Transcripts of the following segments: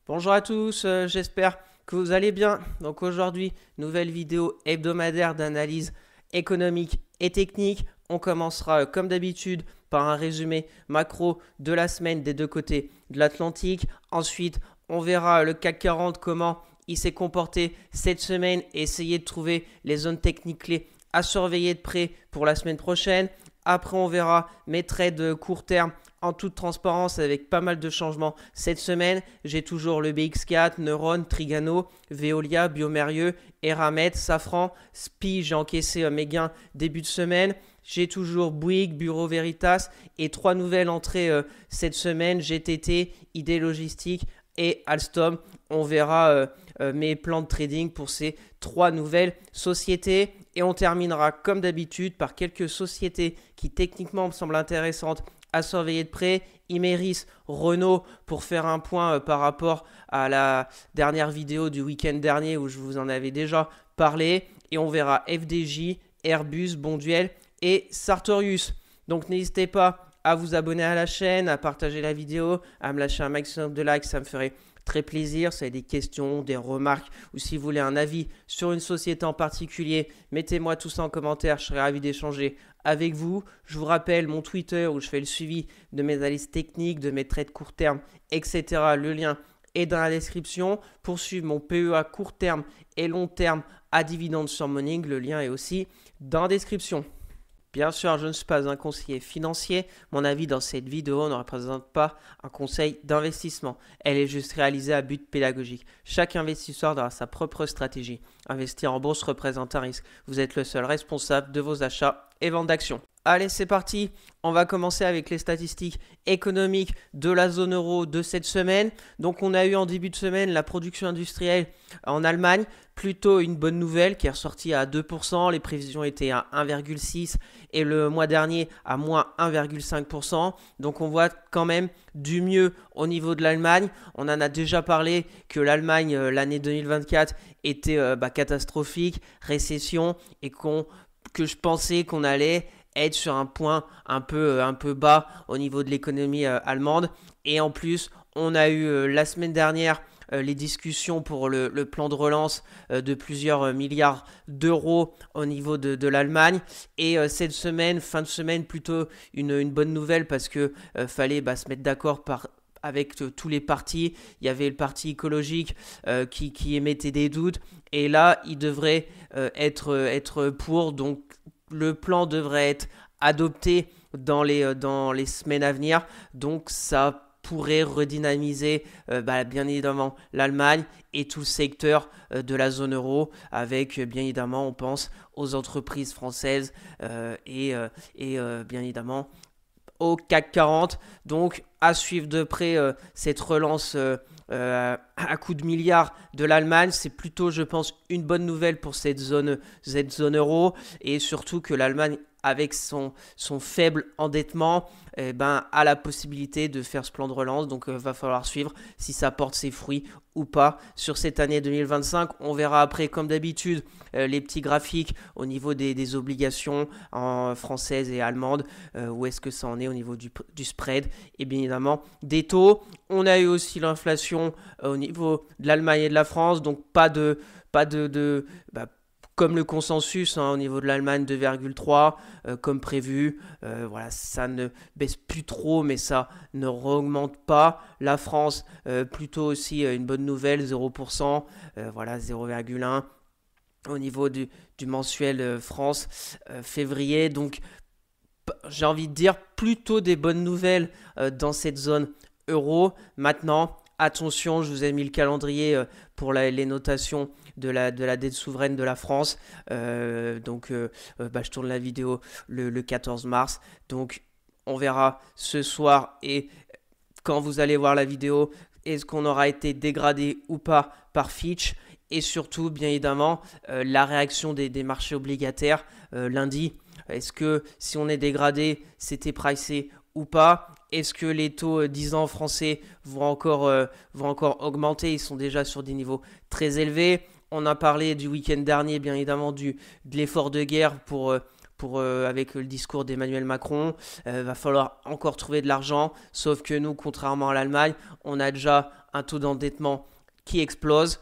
Bonjour à tous, j'espère que vous allez bien. Donc aujourd'hui, nouvelle vidéo hebdomadaire d'analyse économique et technique. On commencera comme d'habitude par un résumé macro de la semaine des deux côtés de l'Atlantique. Ensuite, on verra le CAC 40, comment il s'est comporté cette semaine et essayer de trouver les zones techniques clés à surveiller de près pour la semaine prochaine. Après, on verra mes trades court terme en toute transparence avec pas mal de changements cette semaine. J'ai toujours le BX4, Neuron, Trigano, Veolia, Biomérieux, Eramet, Safran, SPI. J'ai encaissé mes gains début de semaine. J'ai toujours Bouygues, Bureau Veritas et trois nouvelles entrées cette semaine, GTT, ID Logistique et Alstom. On verra mes plans de trading pour ces trois nouvelles sociétés. Et on terminera comme d'habitude par quelques sociétés qui techniquement me semblent intéressantes à surveiller de près. Imerys, Renault, pour faire un point par rapport à la dernière vidéo du week-end dernier où je vous en avais déjà parlé. Et on verra FDJ, Airbus, Bonduel et Sartorius. Donc n'hésitez pas à vous abonner à la chaîne, à partager la vidéo, à me lâcher un maximum de likes, ça me ferait très plaisir. Si vous avez des questions, des remarques ou si vous voulez un avis sur une société en particulier, mettez-moi tout ça en commentaire, je serai ravi d'échanger avec vous. Je vous rappelle mon Twitter où je fais le suivi de mes analyses techniques, de mes trades court terme, etc. Le lien est dans la description. Pour suivre mon PEA court terme et long terme à dividendes sur Morning, le lien est aussi dans la description. Bien sûr, je ne suis pas un conseiller financier. Mon avis dans cette vidéo ne représente pas un conseil d'investissement. Elle est juste réalisée à but pédagogique. Chaque investisseur aura sa propre stratégie. Investir en bourse représente un risque. Vous êtes le seul responsable de vos achats et ventes d'actions. Allez, c'est parti. On va commencer avec les statistiques économiques de la zone euro de cette semaine. Donc, on a eu en début de semaine la production industrielle en Allemagne. Plutôt une bonne nouvelle qui est ressortie à 2%. Les prévisions étaient à 1,6% et le mois dernier à moins 1,5%. Donc, on voit quand même du mieux au niveau de l'Allemagne. On en a déjà parlé que l'Allemagne, l'année 2024, était catastrophique, récession et que je pensais qu'on allait être sur un point un peu bas au niveau de l'économie allemande. Et en plus, on a eu la semaine dernière les discussions pour le plan de relance de plusieurs milliards d'euros au niveau de l'Allemagne. Et cette semaine, fin de semaine, plutôt une bonne nouvelle parce que fallait se mettre d'accord avec tous les partis. Il y avait le parti écologique qui émettait des doutes. Et là, il devrait être pour. Donc, le plan devrait être adopté dans les semaines à venir. Donc, ça pourrait redynamiser bien évidemment l'Allemagne et tout le secteur de la zone euro avec bien évidemment on pense aux entreprises françaises et bien évidemment au CAC 40. Donc à suivre de près cette relance à coup de milliards de l'Allemagne. C'est plutôt je pense une bonne nouvelle pour cette zone euro et surtout que l'Allemagne avec son faible endettement, a la possibilité de faire ce plan de relance. Donc, va falloir suivre si ça porte ses fruits ou pas sur cette année 2025. On verra après, comme d'habitude, les petits graphiques au niveau des obligations françaises et allemandes. Où est-ce que ça en est au niveau du spread et bien évidemment des taux. On a eu aussi l'inflation au niveau de l'Allemagne et de la France. Donc, pas de comme le consensus au niveau de l'Allemagne 2,3 comme prévu. Voilà, ça ne baisse plus trop, mais ça ne augmente pas. La France, plutôt aussi une bonne nouvelle, 0%, voilà, 0,1 au niveau du mensuel France février. Donc, j'ai envie de dire plutôt des bonnes nouvelles dans cette zone euro. Maintenant, attention, je vous ai mis le calendrier pour les notations de la dette souveraine de la France. Je tourne la vidéo le 14 mars. Donc, on verra ce soir et quand vous allez voir la vidéo, est-ce qu'on aura été dégradé ou pas par Fitch. Et surtout, bien évidemment, la réaction des marchés obligataires lundi. Est-ce que si on est dégradé, c'était pricé ou pas? Est-ce que les taux 10 ans français vont encore augmenter? Ils sont déjà sur des niveaux très élevés. On a parlé du week-end dernier, bien évidemment, de l'effort de guerre avec le discours d'Emmanuel Macron. Va falloir encore trouver de l'argent, sauf que nous, contrairement à l'Allemagne, on a déjà un taux d'endettement qui explose.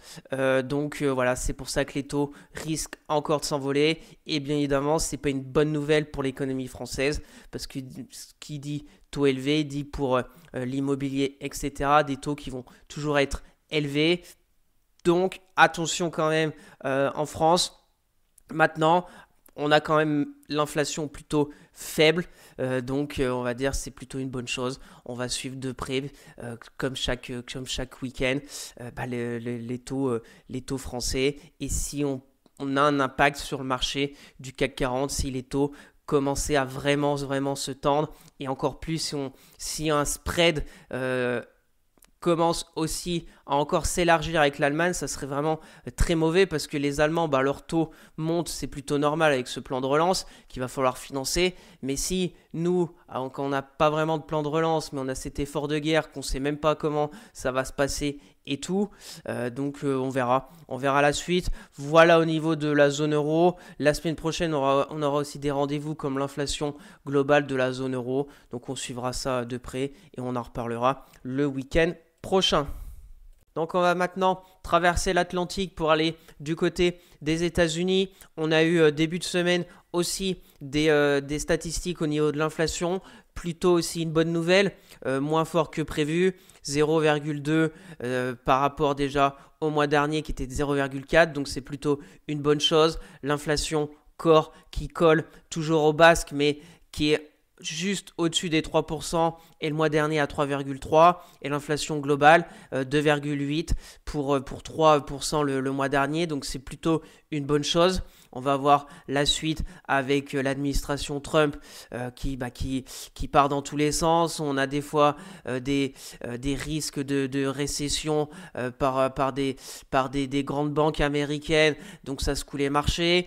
Donc voilà, c'est pour ça que les taux risquent encore de s'envoler. Et bien évidemment, c'est pas une bonne nouvelle pour l'économie française, parce que ce qui dit taux élevé dit pour l'immobilier, etc., des taux qui vont toujours être élevés. Donc attention quand même en France. Maintenant, on a quand même l'inflation plutôt faible, donc on va dire c'est plutôt une bonne chose. On va suivre de près, comme chaque week-end, les taux français. Et si on a un impact sur le marché du CAC 40, si les taux commençaient à vraiment se tendre, et encore plus si un spread commence aussi à encore s'élargir avec l'Allemagne, ça serait vraiment très mauvais, parce que les Allemands, leur taux monte, c'est plutôt normal avec ce plan de relance qu'il va falloir financer. Mais si nous, quand on n'a pas vraiment de plan de relance, mais on a cet effort de guerre, qu'on ne sait même pas comment ça va se passer et tout, donc on verra la suite. Voilà au niveau de la zone euro. La semaine prochaine, on aura aussi des rendez-vous comme l'inflation globale de la zone euro, donc on suivra ça de près et on en reparlera le week-end prochain. Donc on va maintenant traverser l'Atlantique pour aller du côté des États-Unis. On a eu début de semaine aussi des statistiques au niveau de l'inflation. Plutôt aussi une bonne nouvelle, moins fort que prévu, 0,2 par rapport déjà au mois dernier qui était de 0,4. Donc c'est plutôt une bonne chose. L'inflation corps qui colle toujours au basque, mais qui est juste au-dessus des 3%, et le mois dernier à 3,3%, et l'inflation globale 2,8% pour 3% le mois dernier, donc c'est plutôt une bonne chose. On va voir la suite avec l'administration Trump qui part dans tous les sens. On a des fois des risques de récession par des grandes banques américaines, donc ça secoue les marchés.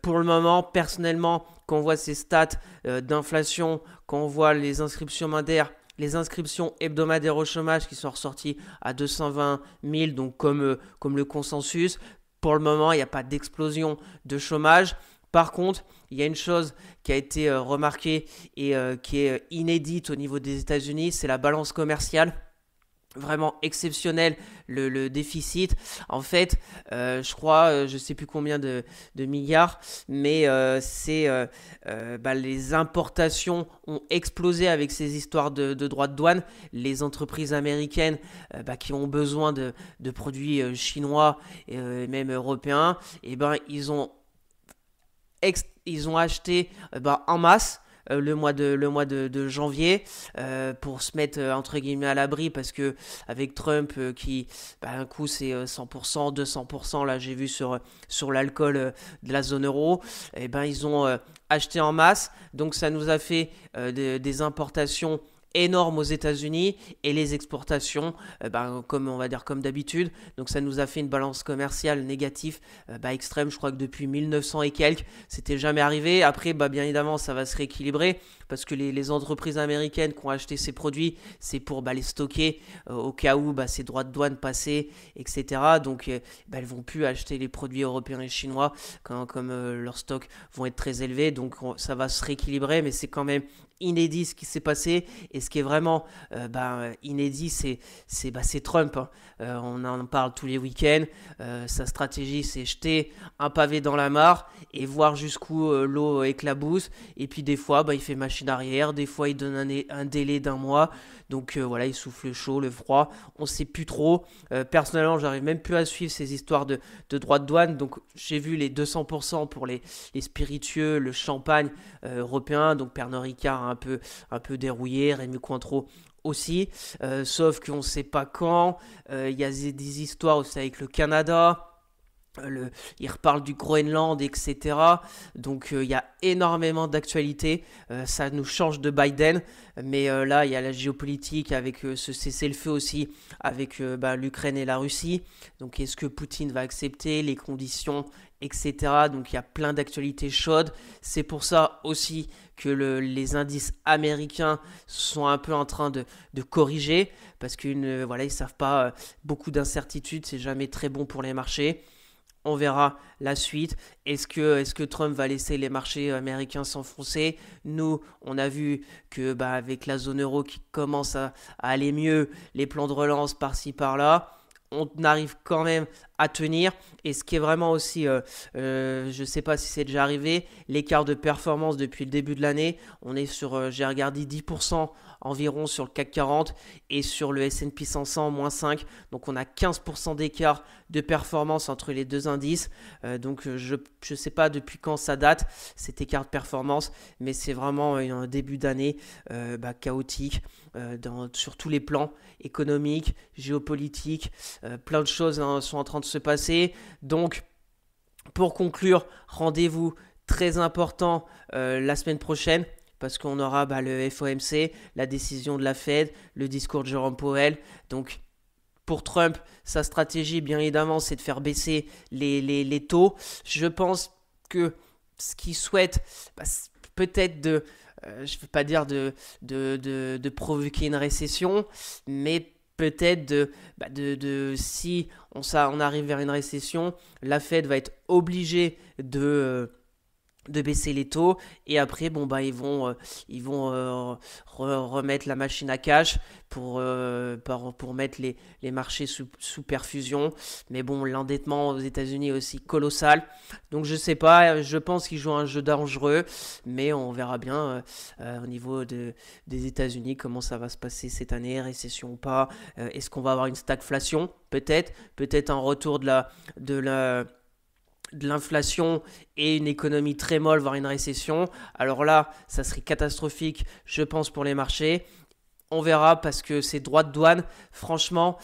Pour le moment, personnellement, quand on voit ces stats d'inflation, quand on voit les inscriptions hebdomadaires au chômage qui sont ressorties à 220 000, donc comme le consensus, pour le moment, il n'y a pas d'explosion de chômage. Par contre, il y a une chose qui a été remarquée et qui est inédite au niveau des États-Unis, c'est la balance commerciale. Vraiment exceptionnel le déficit. En fait, je crois, je ne sais plus combien de milliards, mais les importations ont explosé avec ces histoires de droits de douane. Les entreprises américaines qui ont besoin de produits chinois et même européens, ils ont acheté en masse le mois de janvier pour se mettre entre guillemets à l'abri, parce que avec Trump un coup c'est 100%, 200%, là j'ai vu sur l'alcool de la zone euro, ils ont acheté en masse, donc ça nous a fait des importations énorme aux États-Unis, et les exportations comme d'habitude. Donc ça nous a fait une balance commerciale négative extrême. Je crois que depuis 1900 et quelques, c'était jamais arrivé. Après, bien évidemment, ça va se rééquilibrer, parce que les entreprises américaines qui ont acheté ces produits, c'est pour les stocker au cas où ces droits de douane passaient, etc. Donc elles vont plus acheter les produits européens et chinois comme leurs stocks vont être très élevés. Donc ça va se rééquilibrer, mais c'est quand même inédit ce qui s'est passé. Et ce qui est vraiment inédit, c'est Trump, hein. On en parle tous les week-ends. Sa stratégie, c'est jeter un pavé dans la mare et voir jusqu'où l'eau éclabousse. Et puis des fois, il fait machine arrière. Des fois, il donne un délai d'un mois. Donc voilà, il souffle le chaud, le froid. On ne sait plus trop. Personnellement, j'arrive même plus à suivre ces histoires de droits de douane. Donc j'ai vu les 200% pour les spiritueux, le champagne européen. Donc Pernod Ricard un peu dérouillé, Rémy Cointreau aussi, sauf qu'on ne sait pas quand. Il y a des histoires aussi avec le Canada. Il reparle du Groenland, etc. Donc il y a énormément d'actualités. Ça nous change de Biden, mais là il y a la géopolitique avec ce cessez-le-feu aussi avec l'Ukraine et la Russie. Donc est-ce que Poutine va accepter les conditions, etc. Donc il y a plein d'actualités chaudes. C'est pour ça aussi que les indices américains sont un peu en train de corriger, parce qu'ils ne savent pas, beaucoup d'incertitudes, c'est jamais très bon pour les marchés. On verra la suite. Est-ce que Trump va laisser les marchés américains s'enfoncer? Nous, on a vu que avec la zone euro qui commence à aller mieux, les plans de relance par-ci par-là, on arrive quand même à tenir. Et ce qui est vraiment aussi, je ne sais pas si c'est déjà arrivé, l'écart de performance depuis le début de l'année, on est sur, j'ai regardé 10% environ sur le CAC 40 et sur le S&P 500, moins 5. Donc on a 15% d'écart de performance entre les deux indices. Donc je ne sais pas depuis quand ça date, cet écart de performance, mais c'est vraiment un début d'année chaotique sur tous les plans économiques, géopolitiques. Plein de choses sont en train de se passer. Donc, pour conclure, rendez-vous très important la semaine prochaine parce qu'on aura le FOMC, la décision de la Fed, le discours de Jerome Powell. Donc, pour Trump, sa stratégie, bien évidemment, c'est de faire baisser les taux. Je pense que ce qu'il souhaite, peut-être je ne vais pas dire de provoquer une récession, mais peut-être si on arrive vers une récession, la Fed va être obligée de baisser les taux et après ils vont remettre la machine à cash pour mettre les marchés sous perfusion. Mais bon, l'endettement aux États-Unis est aussi colossal, donc je sais pas, je pense qu'ils jouent un jeu dangereux, mais on verra bien au niveau des États-Unis comment ça va se passer cette année, récession ou pas. Est-ce qu'on va avoir une stagflation? Peut-être un retour de l'inflation et une économie très molle, voire une récession. Alors là, ça serait catastrophique, je pense, pour les marchés. On verra parce que ces droits de douane, franchement,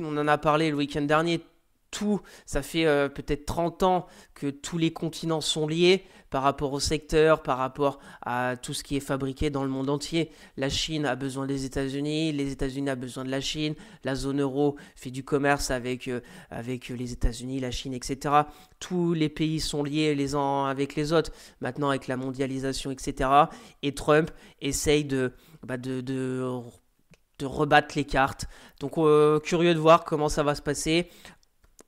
on en a parlé le week-end dernier, ça fait peut-être 30 ans que tous les continents sont liés par rapport au secteur, par rapport à tout ce qui est fabriqué dans le monde entier. La Chine a besoin des États-Unis, les États-Unis ont besoin de la Chine, la zone euro fait du commerce avec les États-Unis, la Chine, etc. Tous les pays sont liés les uns avec les autres, maintenant avec la mondialisation, etc. Et Trump essaye de rebattre les cartes. Donc curieux de voir comment ça va se passer.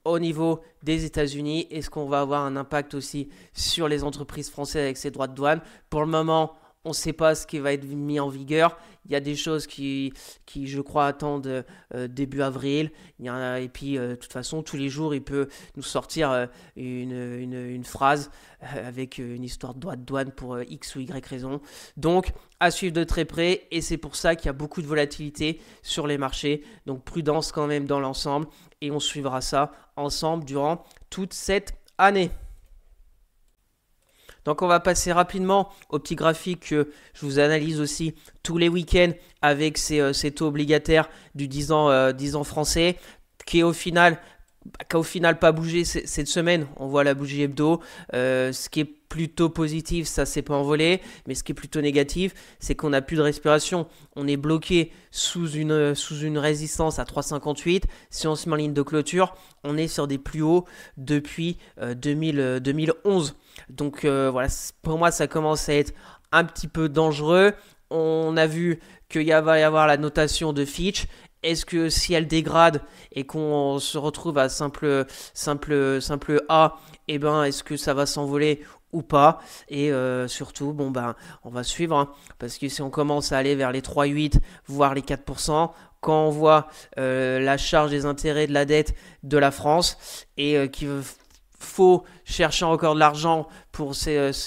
Au niveau des États-Unis, est-ce qu'on va avoir un impact aussi sur les entreprises françaises avec ces droits de douane? Pour le moment, on ne sait pas ce qui va être mis en vigueur. Il y a des choses qui je crois, attendent début avril. Et puis, de toute façon, tous les jours, il peut nous sortir une phrase avec une histoire de droit de douane pour X ou Y raison. Donc, à suivre de très près. Et c'est pour ça qu'il y a beaucoup de volatilité sur les marchés. Donc, prudence quand même dans l'ensemble. Et on suivra ça ensemble durant toute cette année. Donc on va passer rapidement au petit graphique que je vous analyse aussi tous les week-ends avec ces taux obligataires du 10 ans français qui au final pas bougé cette semaine. On voit la bougie hebdo. Ce qui est plutôt positif, ça s'est pas envolé. Mais ce qui est plutôt négatif, c'est qu'on n'a plus de respiration. On est bloqué sous une résistance à 3,58. Si on se met en ligne de clôture, on est sur des plus hauts depuis 2011. Donc voilà, pour moi, ça commence à être un petit peu dangereux. On a vu qu'il va y avoir la notation de Fitch. Est-ce que si elle dégrade et qu'on se retrouve à simple A, est-ce que ça va s'envoler ou pas? Et surtout, on va suivre, hein, parce que si on commence à aller vers les 3,8, voire les 4%, quand on voit la charge des intérêts de la dette de la France et qu'il faut chercher encore de l'argent pour cet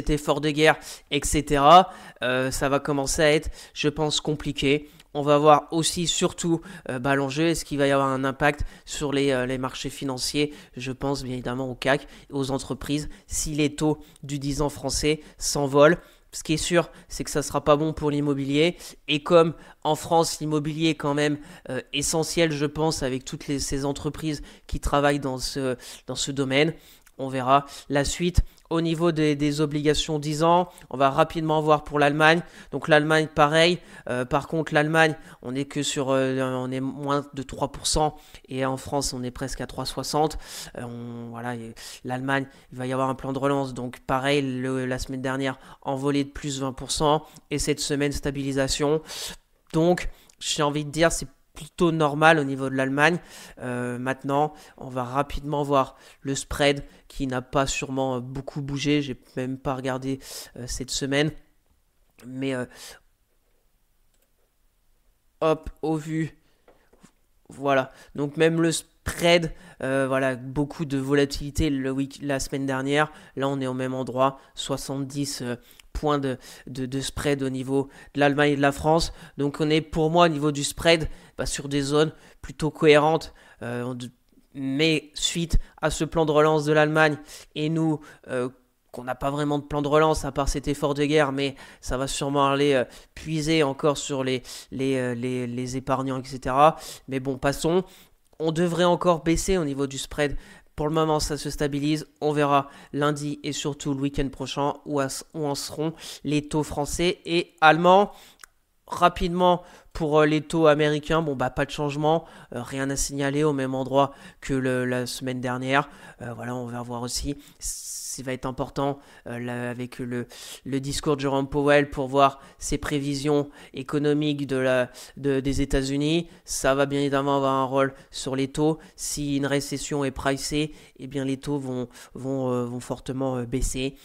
effort de guerre, etc., ça va commencer à être, je pense, compliqué. On va voir aussi, surtout, l'enjeu, est-ce qu'il va y avoir un impact sur les marchés financiers? Je pense bien évidemment au CAC, aux entreprises, si les taux du 10 ans français s'envolent. Ce qui est sûr, c'est que ça ne sera pas bon pour l'immobilier. Et comme en France, l'immobilier est quand même essentiel, je pense, avec toutes ces entreprises qui travaillent dans ce domaine, on verra la suite. Au niveau des obligations 10 ans, on va rapidement voir pour l'Allemagne. Donc l'Allemagne, pareil. Par contre, l'Allemagne, on est que on est moins de 3%. Et en France, on est presque à 3,60. Voilà, l'Allemagne, il va y avoir un plan de relance. Donc pareil, la semaine dernière, envolée de plus 20%. Et cette semaine, stabilisation. Donc, j'ai envie de dire, c'est plutôt normal au niveau de l'Allemagne. Maintenant, on va rapidement voir le spread qui n'a pas sûrement beaucoup bougé. J'ai même pas regardé cette semaine. Mais hop, au vu, voilà. Donc même le spread, voilà, beaucoup de volatilité la semaine dernière. Là, on est au même endroit, 70 points de spread au niveau de l'Allemagne et de la France. Donc on est pour moi au niveau du spread sur des zones plutôt cohérentes. Mais suite à ce plan de relance de l'Allemagne et nous, qu'on n'a pas vraiment de plan de relance à part cet effort de guerre, mais ça va sûrement aller puiser encore sur les épargnants, etc. Mais bon, passons. On devrait encore baisser au niveau du spread. Pour le moment, ça se stabilise. On verra lundi et surtout le week-end prochain où en seront les taux français et allemands. Rapidement pour les taux américains, bon bah pas de changement, rien à signaler au même endroit que la semaine dernière. Voilà, on va voir aussi, ça va être important avec le discours de Jerome Powell pour voir ses prévisions économiques des États-Unis. Ça va bien évidemment avoir un rôle sur les taux. Si une récession est pricée, eh bien les taux vont fortement baisser.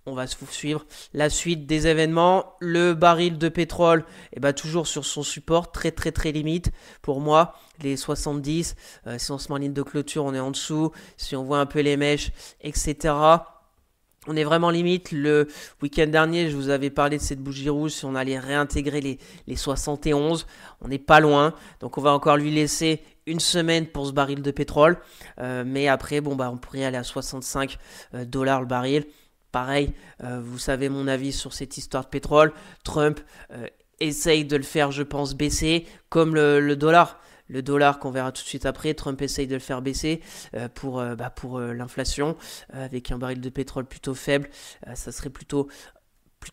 On va suivre la suite des événements. Le baril de pétrole, toujours sur son support, très très très limite. Pour moi, les 70, si on se met en ligne de clôture, on est en dessous. Si on voit un peu les mèches, etc., on est vraiment limite. Le week-end dernier, je vous avais parlé de cette bougie rouge. Si on allait réintégrer les 71, on n'est pas loin. Donc on va encore lui laisser une semaine pour ce baril de pétrole. Mais après, on pourrait aller à 65 dollars le baril. Pareil, vous savez mon avis sur cette histoire de pétrole. Trump essaye de le faire, je pense, baisser, comme le dollar. Le dollar qu'on verra tout de suite après, Trump essaye de le faire baisser pour l'inflation. Avec un baril de pétrole plutôt faible, ça serait plutôt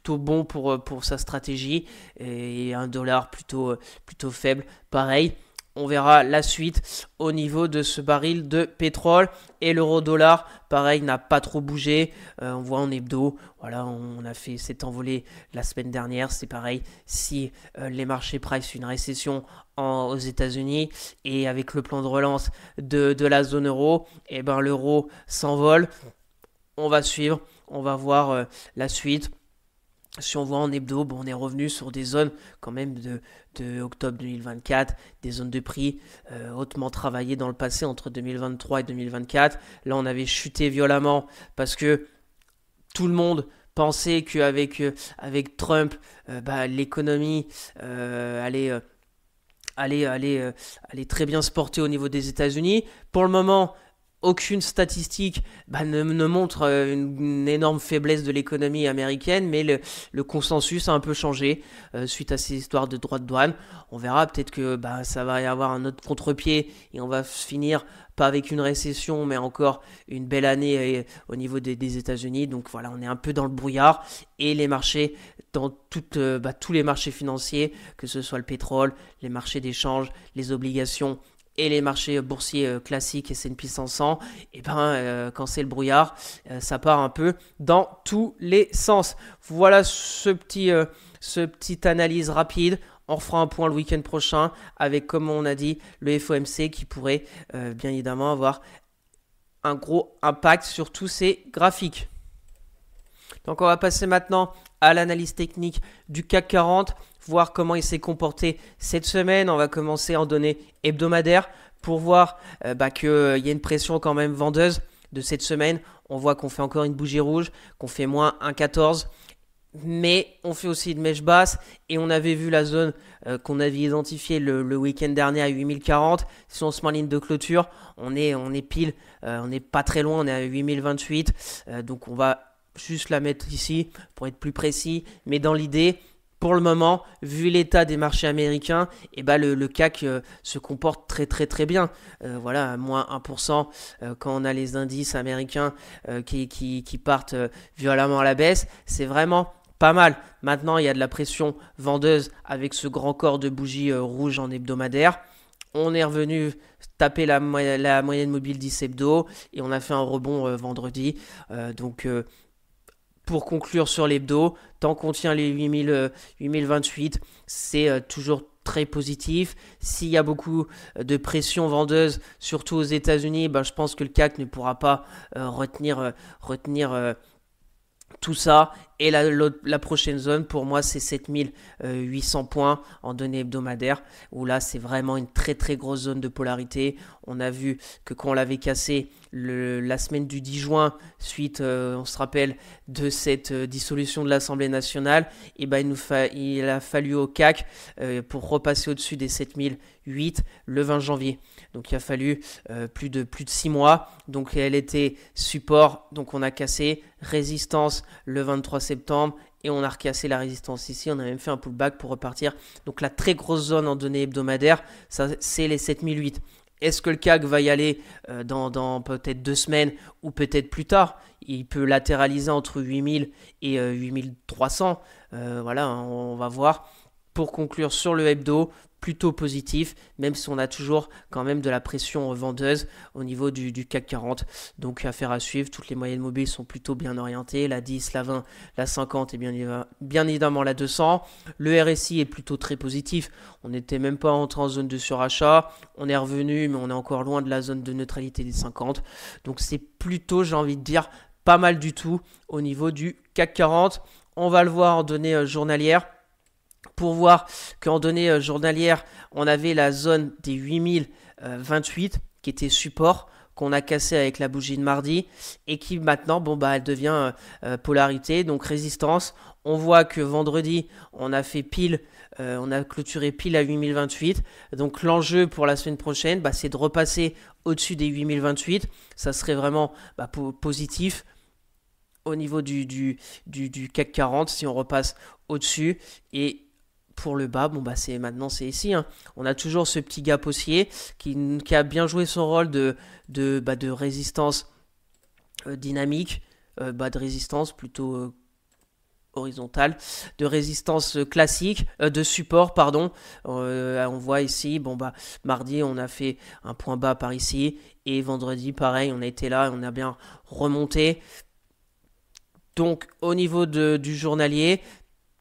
bon pour sa stratégie. Et un dollar plutôt faible, pareil. On verra la suite au niveau de ce baril de pétrole. Et l'euro-dollar, pareil, n'a pas trop bougé. On voit en hebdo, voilà, on a fait cet envolé la semaine dernière. C'est pareil, si les marchés price une récession aux États-Unis et avec le plan de relance de la zone euro, l'euro s'envole. On va suivre, on va voir la suite. Si on voit en hebdo, on est revenu sur des zones quand même de octobre 2024, des zones de prix hautement travaillées dans le passé entre 2023 et 2024. Là, on avait chuté violemment parce que tout le monde pensait qu'avec avec Trump, l'économie allait très bien se porter au niveau des États-Unis. Pour le moment, aucune statistique ne montre une énorme faiblesse de l'économie américaine, mais le consensus a un peu changé suite à ces histoires de droits de douane. On verra peut-être que ça va y avoir un autre contre-pied et on va finir pas avec une récession, mais encore une belle année au niveau des États-Unis. Donc voilà, on est un peu dans le brouillard et les marchés, dans tous les marchés financiers, que ce soit le pétrole, les marchés d'échange, les obligations, et les marchés boursiers classiques S&P 500, quand c'est le brouillard, ça part un peu dans tous les sens. Voilà ce petite analyse rapide. On refera un point le week-end prochain avec, comme on a dit, le FOMC qui pourrait bien évidemment avoir un gros impact sur tous ces graphiques. Donc on va passer maintenant à l'analyse technique du CAC 40, voir comment il s'est comporté cette semaine. On va commencer en données hebdomadaires pour voir qu'il y a une pression quand même vendeuse de cette semaine. On voit qu'on fait encore une bougie rouge, qu'on fait moins 1,14. Mais on fait aussi une mèche basse et on avait vu la zone qu'on avait identifiée le week-end dernier à 8040. Si on se met en ligne de clôture, on est pile, on n'est pas très loin, on est à 8028. Donc on va juste la mettre ici pour être plus précis. Mais dans l'idée, pour le moment, vu l'état des marchés américains, le CAC se comporte très très très bien. Voilà, moins 1% quand on a les indices américains qui partent violemment à la baisse. C'est vraiment pas mal. Maintenant, il y a de la pression vendeuse avec ce grand corps de bougies rouges en hebdomadaire. On est revenu taper la moyenne mobile 10 hebdo et on a fait un rebond vendredi. Pour conclure sur l'hebdo, tant qu'on tient les 8028, c'est toujours très positif. S'il y a beaucoup de pression vendeuse, surtout aux États-Unis, je pense que le CAC ne pourra pas retenir tout ça. Et la prochaine zone, pour moi, c'est 7800 points en données hebdomadaires, où là, c'est vraiment une très très grosse zone de polarité. On a vu que quand on l'avait cassé la semaine du 10 juin, suite, on se rappelle, de cette dissolution de l'Assemblée nationale, et il a fallu au CAC pour repasser au-dessus des 7008 le 20 janvier. Donc il a fallu plus de 6 mois. Donc elle était support, donc on a cassé, résistance le 23 septembre et on a recassé la résistance ici. On a même fait un pullback pour repartir. Donc la très grosse zone en données hebdomadaires, ça c'est les 7008. Est-ce que le CAC va y aller dans peut-être 2 semaines ou peut-être plus tard? Il peut latéraliser entre 8000 et 8300. Voilà, on va voir. Pour conclure sur le hebdo, plutôt positif, même si on a toujours quand même de la pression vendeuse au niveau du CAC 40. Donc affaire à suivre, toutes les moyennes mobiles sont plutôt bien orientées, la 10, la 20, la 50 et bien évidemment la 200. Le RSI est plutôt très positif, on n'était même pas entré en zone de surachat, on est revenu mais on est encore loin de la zone de neutralité des 50. Donc c'est plutôt, j'ai envie de dire, pas mal du tout au niveau du CAC 40. On va le voir en données journalières. Pour voir qu'en données journalières, on avait la zone des 8028 qui était support, qu'on a cassé avec la bougie de mardi et qui maintenant, elle devient polarité, donc résistance. On voit que vendredi, on a fait on a clôturé pile à 8028. Donc l'enjeu pour la semaine prochaine, c'est de repasser au-dessus des 8028. Ça serait vraiment positif au niveau du CAC 40 si on repasse au-dessus. Et pour le bas, maintenant c'est ici. On a toujours ce petit gap haussier qui a bien joué son rôle de résistance dynamique, de résistance plutôt horizontale, de résistance classique, de support, pardon. On voit ici, mardi on a fait un point bas par ici et vendredi pareil, on a été là, on a bien remonté. Donc au niveau du journalier,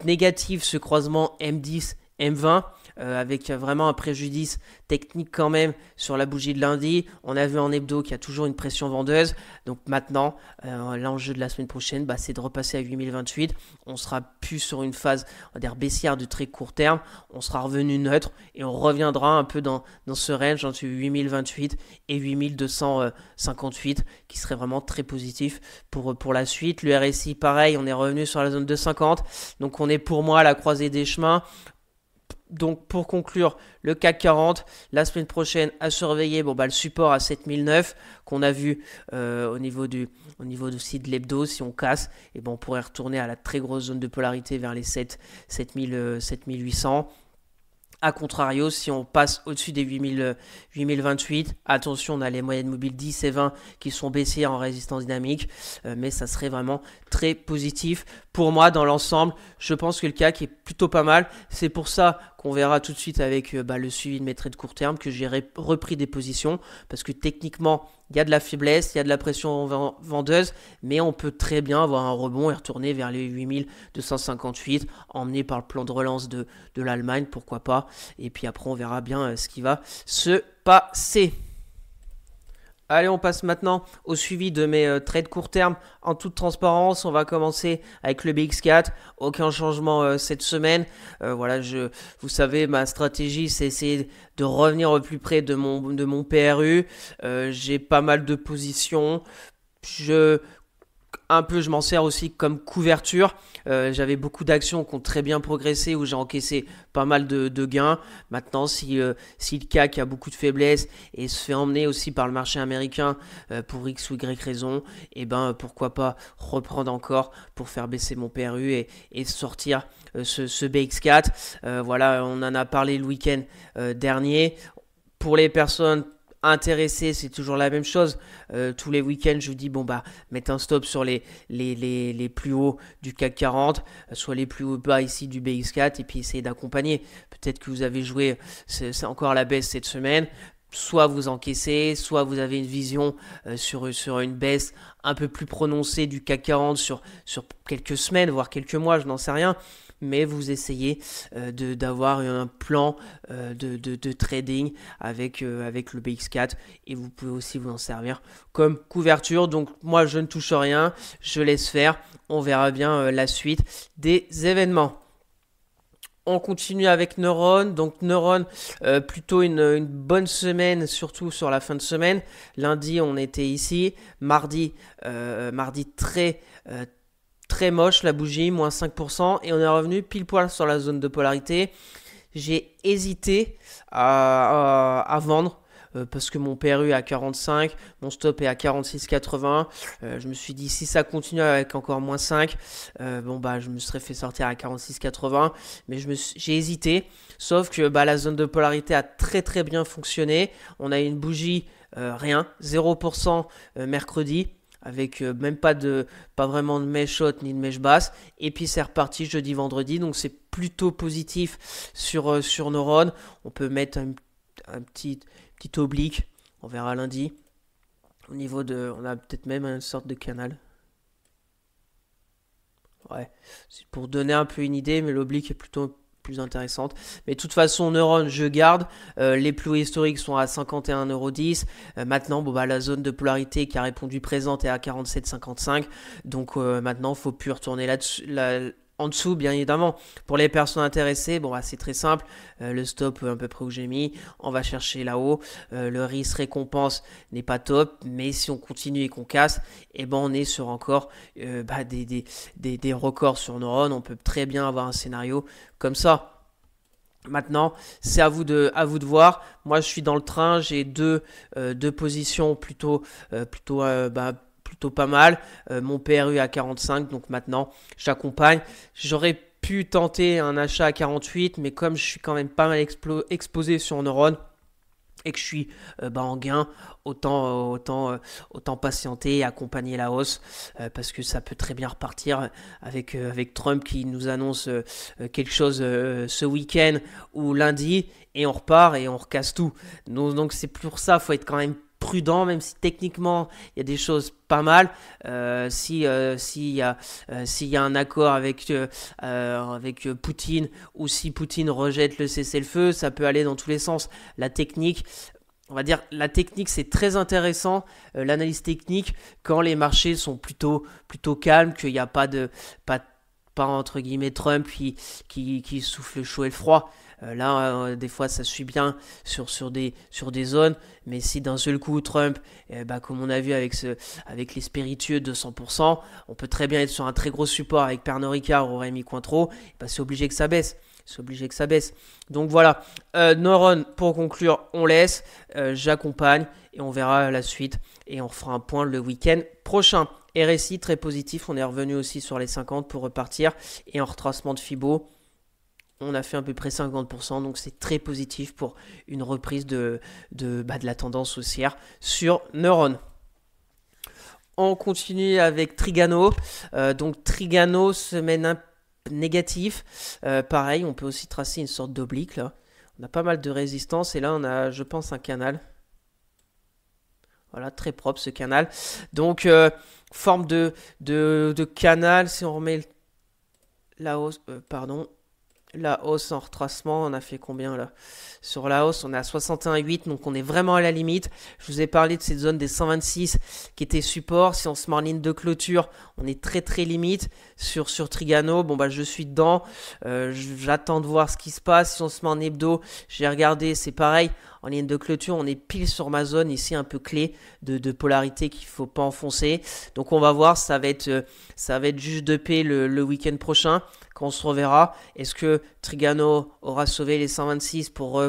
négatif ce croisement M10, M20 avec vraiment un préjudice technique quand même sur la bougie de lundi. On a vu en hebdo qu'il y a toujours une pression vendeuse. Donc maintenant, l'enjeu de la semaine prochaine, c'est de repasser à 8028. On sera plus sur une phase, on va dire, baissière de très court terme. On sera revenu neutre et on reviendra un peu dans ce range entre 8028 et 8258 qui serait vraiment très positif pour la suite. Le RSI, pareil, on est revenu sur la zone de 50. Donc on est pour moi à la croisée des chemins. Donc pour conclure, le CAC 40, la semaine prochaine à surveiller, le support à 7009 qu'on a vu au niveau aussi de l'hebdo, si on casse, et on pourrait retourner à la très grosse zone de polarité vers les 7800. A contrario, si on passe au-dessus des 8028, attention, on a les moyennes mobiles 10 et 20 qui sont baissières en résistance dynamique, mais ça serait vraiment très positif. Pour moi, dans l'ensemble, je pense que le CAC est plutôt pas mal. C'est pour ça qu'on verra tout de suite avec le suivi de mes trades de court terme que j'ai repris des positions, parce que techniquement, il y a de la faiblesse, il y a de la pression vendeuse, mais on peut très bien avoir un rebond et retourner vers les 8258, emmené par le plan de relance de l'Allemagne, pourquoi pas. Et puis après, on verra bien ce qui va se passer. Allez, on passe maintenant au suivi de mes trades court terme en toute transparence. On va commencer avec le BX4. Aucun changement cette semaine. Vous savez, ma stratégie, c'est essayer de revenir au plus près de mon PRU. J'ai pas mal de positions. Je m'en sers aussi comme couverture. J'avais beaucoup d'actions qui ont très bien progressé, où j'ai encaissé pas mal de gains. Maintenant, si le CAC a beaucoup de faiblesses et se fait emmener aussi par le marché américain pour X ou Y raison, pourquoi pas reprendre encore pour faire baisser mon PRU et sortir ce BX4. On en a parlé le week-end dernier. Pour les personnes intéressé, c'est toujours la même chose. Tous les week-ends, je vous dis, mettez un stop sur les plus hauts du CAC 40, soit les plus hauts bas ici du BX4, et puis essayez d'accompagner. Peut-être que vous avez joué, c'est encore la baisse cette semaine. Soit vous encaissez, soit vous avez une vision sur une baisse un peu plus prononcée du CAC 40 sur quelques semaines, voire quelques mois, je n'en sais rien. mais vous essayez d'avoir un plan de trading avec le BX4 et vous pouvez aussi vous en servir comme couverture. Donc moi je ne touche rien, je laisse faire, on verra bien la suite des événements. On continue avec Neuron. Donc Neuron, plutôt une bonne semaine, surtout sur la fin de semaine. Lundi, on était ici. Mardi très moche, la bougie, moins 5%. Et on est revenu pile poil sur la zone de polarité. J'ai hésité à vendre. Parce que mon PRU est à 45, mon stop est à 46,80. Je me suis dit, si ça continue avec encore moins 5, je me serais fait sortir à 46,80. Mais j'ai hésité. Sauf que la zone de polarité a très très bien fonctionné. On a une bougie, rien, 0% mercredi. Avec même pas vraiment de mèche haute ni de mèche basse. Et puis c'est reparti jeudi, vendredi. Donc c'est plutôt positif sur Neuron. On peut mettre un petit oblique, on verra lundi. Au niveau on a peut-être même une sorte de canal. Ouais, c'est pour donner un peu une idée, mais l'oblique est plutôt plus intéressante. Mais de toute façon, Neuron, je garde. Les plus hauts historiques sont à 51,10 €. Maintenant, la zone de polarité qui a répondu présente est à 47,55. Donc maintenant, il ne faut plus retourner là-dessus. En dessous, bien évidemment. Pour les personnes intéressées, c'est très simple. Le stop, à peu près où j'ai mis, on va chercher là-haut. Le risque récompense n'est pas top, mais si on continue et qu'on casse, on est sur encore des records sur Neuron. On peut très bien avoir un scénario comme ça. Maintenant, c'est à vous de voir. Moi, je suis dans le train. J'ai deux positions plutôt pas mal. Mon PRU à 45, donc maintenant j'accompagne. J'aurais pu tenter un achat à 48, mais comme je suis quand même pas mal exposé sur Neuron et que je suis en gain, autant patienter et accompagner la hausse parce que ça peut très bien repartir avec Trump qui nous annonce quelque chose ce week-end ou lundi et on repart et on recasse tout. Donc c'est pour ça, il faut être quand même prudent, même si techniquement il y a des choses pas mal. S'il y a un accord avec Poutine ou si Poutine rejette le cessez-le-feu, ça peut aller dans tous les sens. La technique, c'est très intéressant, l'analyse technique, quand les marchés sont plutôt calmes, qu'il n'y a pas entre guillemets Trump qui souffle le chaud et le froid. Là, des fois, ça suit bien sur des zones, mais si d'un seul coup, Trump, comme on a vu avec les spiritueux de 100%, on peut très bien être sur un très gros support avec Pernod Ricard ou Rémi Cointreau, c'est obligé que ça baisse. Donc voilà, Neuron, pour conclure, on laisse, j'accompagne et on verra la suite et on fera un point le week-end prochain. RSI très positif, on est revenu aussi sur les 50 pour repartir et en retracement de Fibo. On a fait à peu près 50%, donc c'est très positif pour une reprise de la tendance haussière sur Neuron. On continue avec Trigano. Donc Trigano, semaine négative. Pareil, on peut aussi tracer une sorte d'oblique là. On a pas mal de résistance et là on a, je pense, un canal. Voilà, très propre ce canal. Donc forme de canal. Si on remet la hausse, la hausse en retracement, on a fait combien là? Sur la hausse, on est à 61,8, donc on est vraiment à la limite. Je vous ai parlé de cette zone des 126 qui était support. Si on se met en ligne de clôture, on est très très limite sur Trigano. Je suis dedans. J'attends de voir ce qui se passe. Si on se met en hebdo, j'ai regardé, c'est pareil. En ligne de clôture, on est pile sur ma zone ici, un peu clé de polarité qu'il ne faut pas enfoncer. Donc on va voir, ça va être juste de paix le week-end prochain, quand on se reverra. Est-ce que Trigano aura sauvé les 126 pour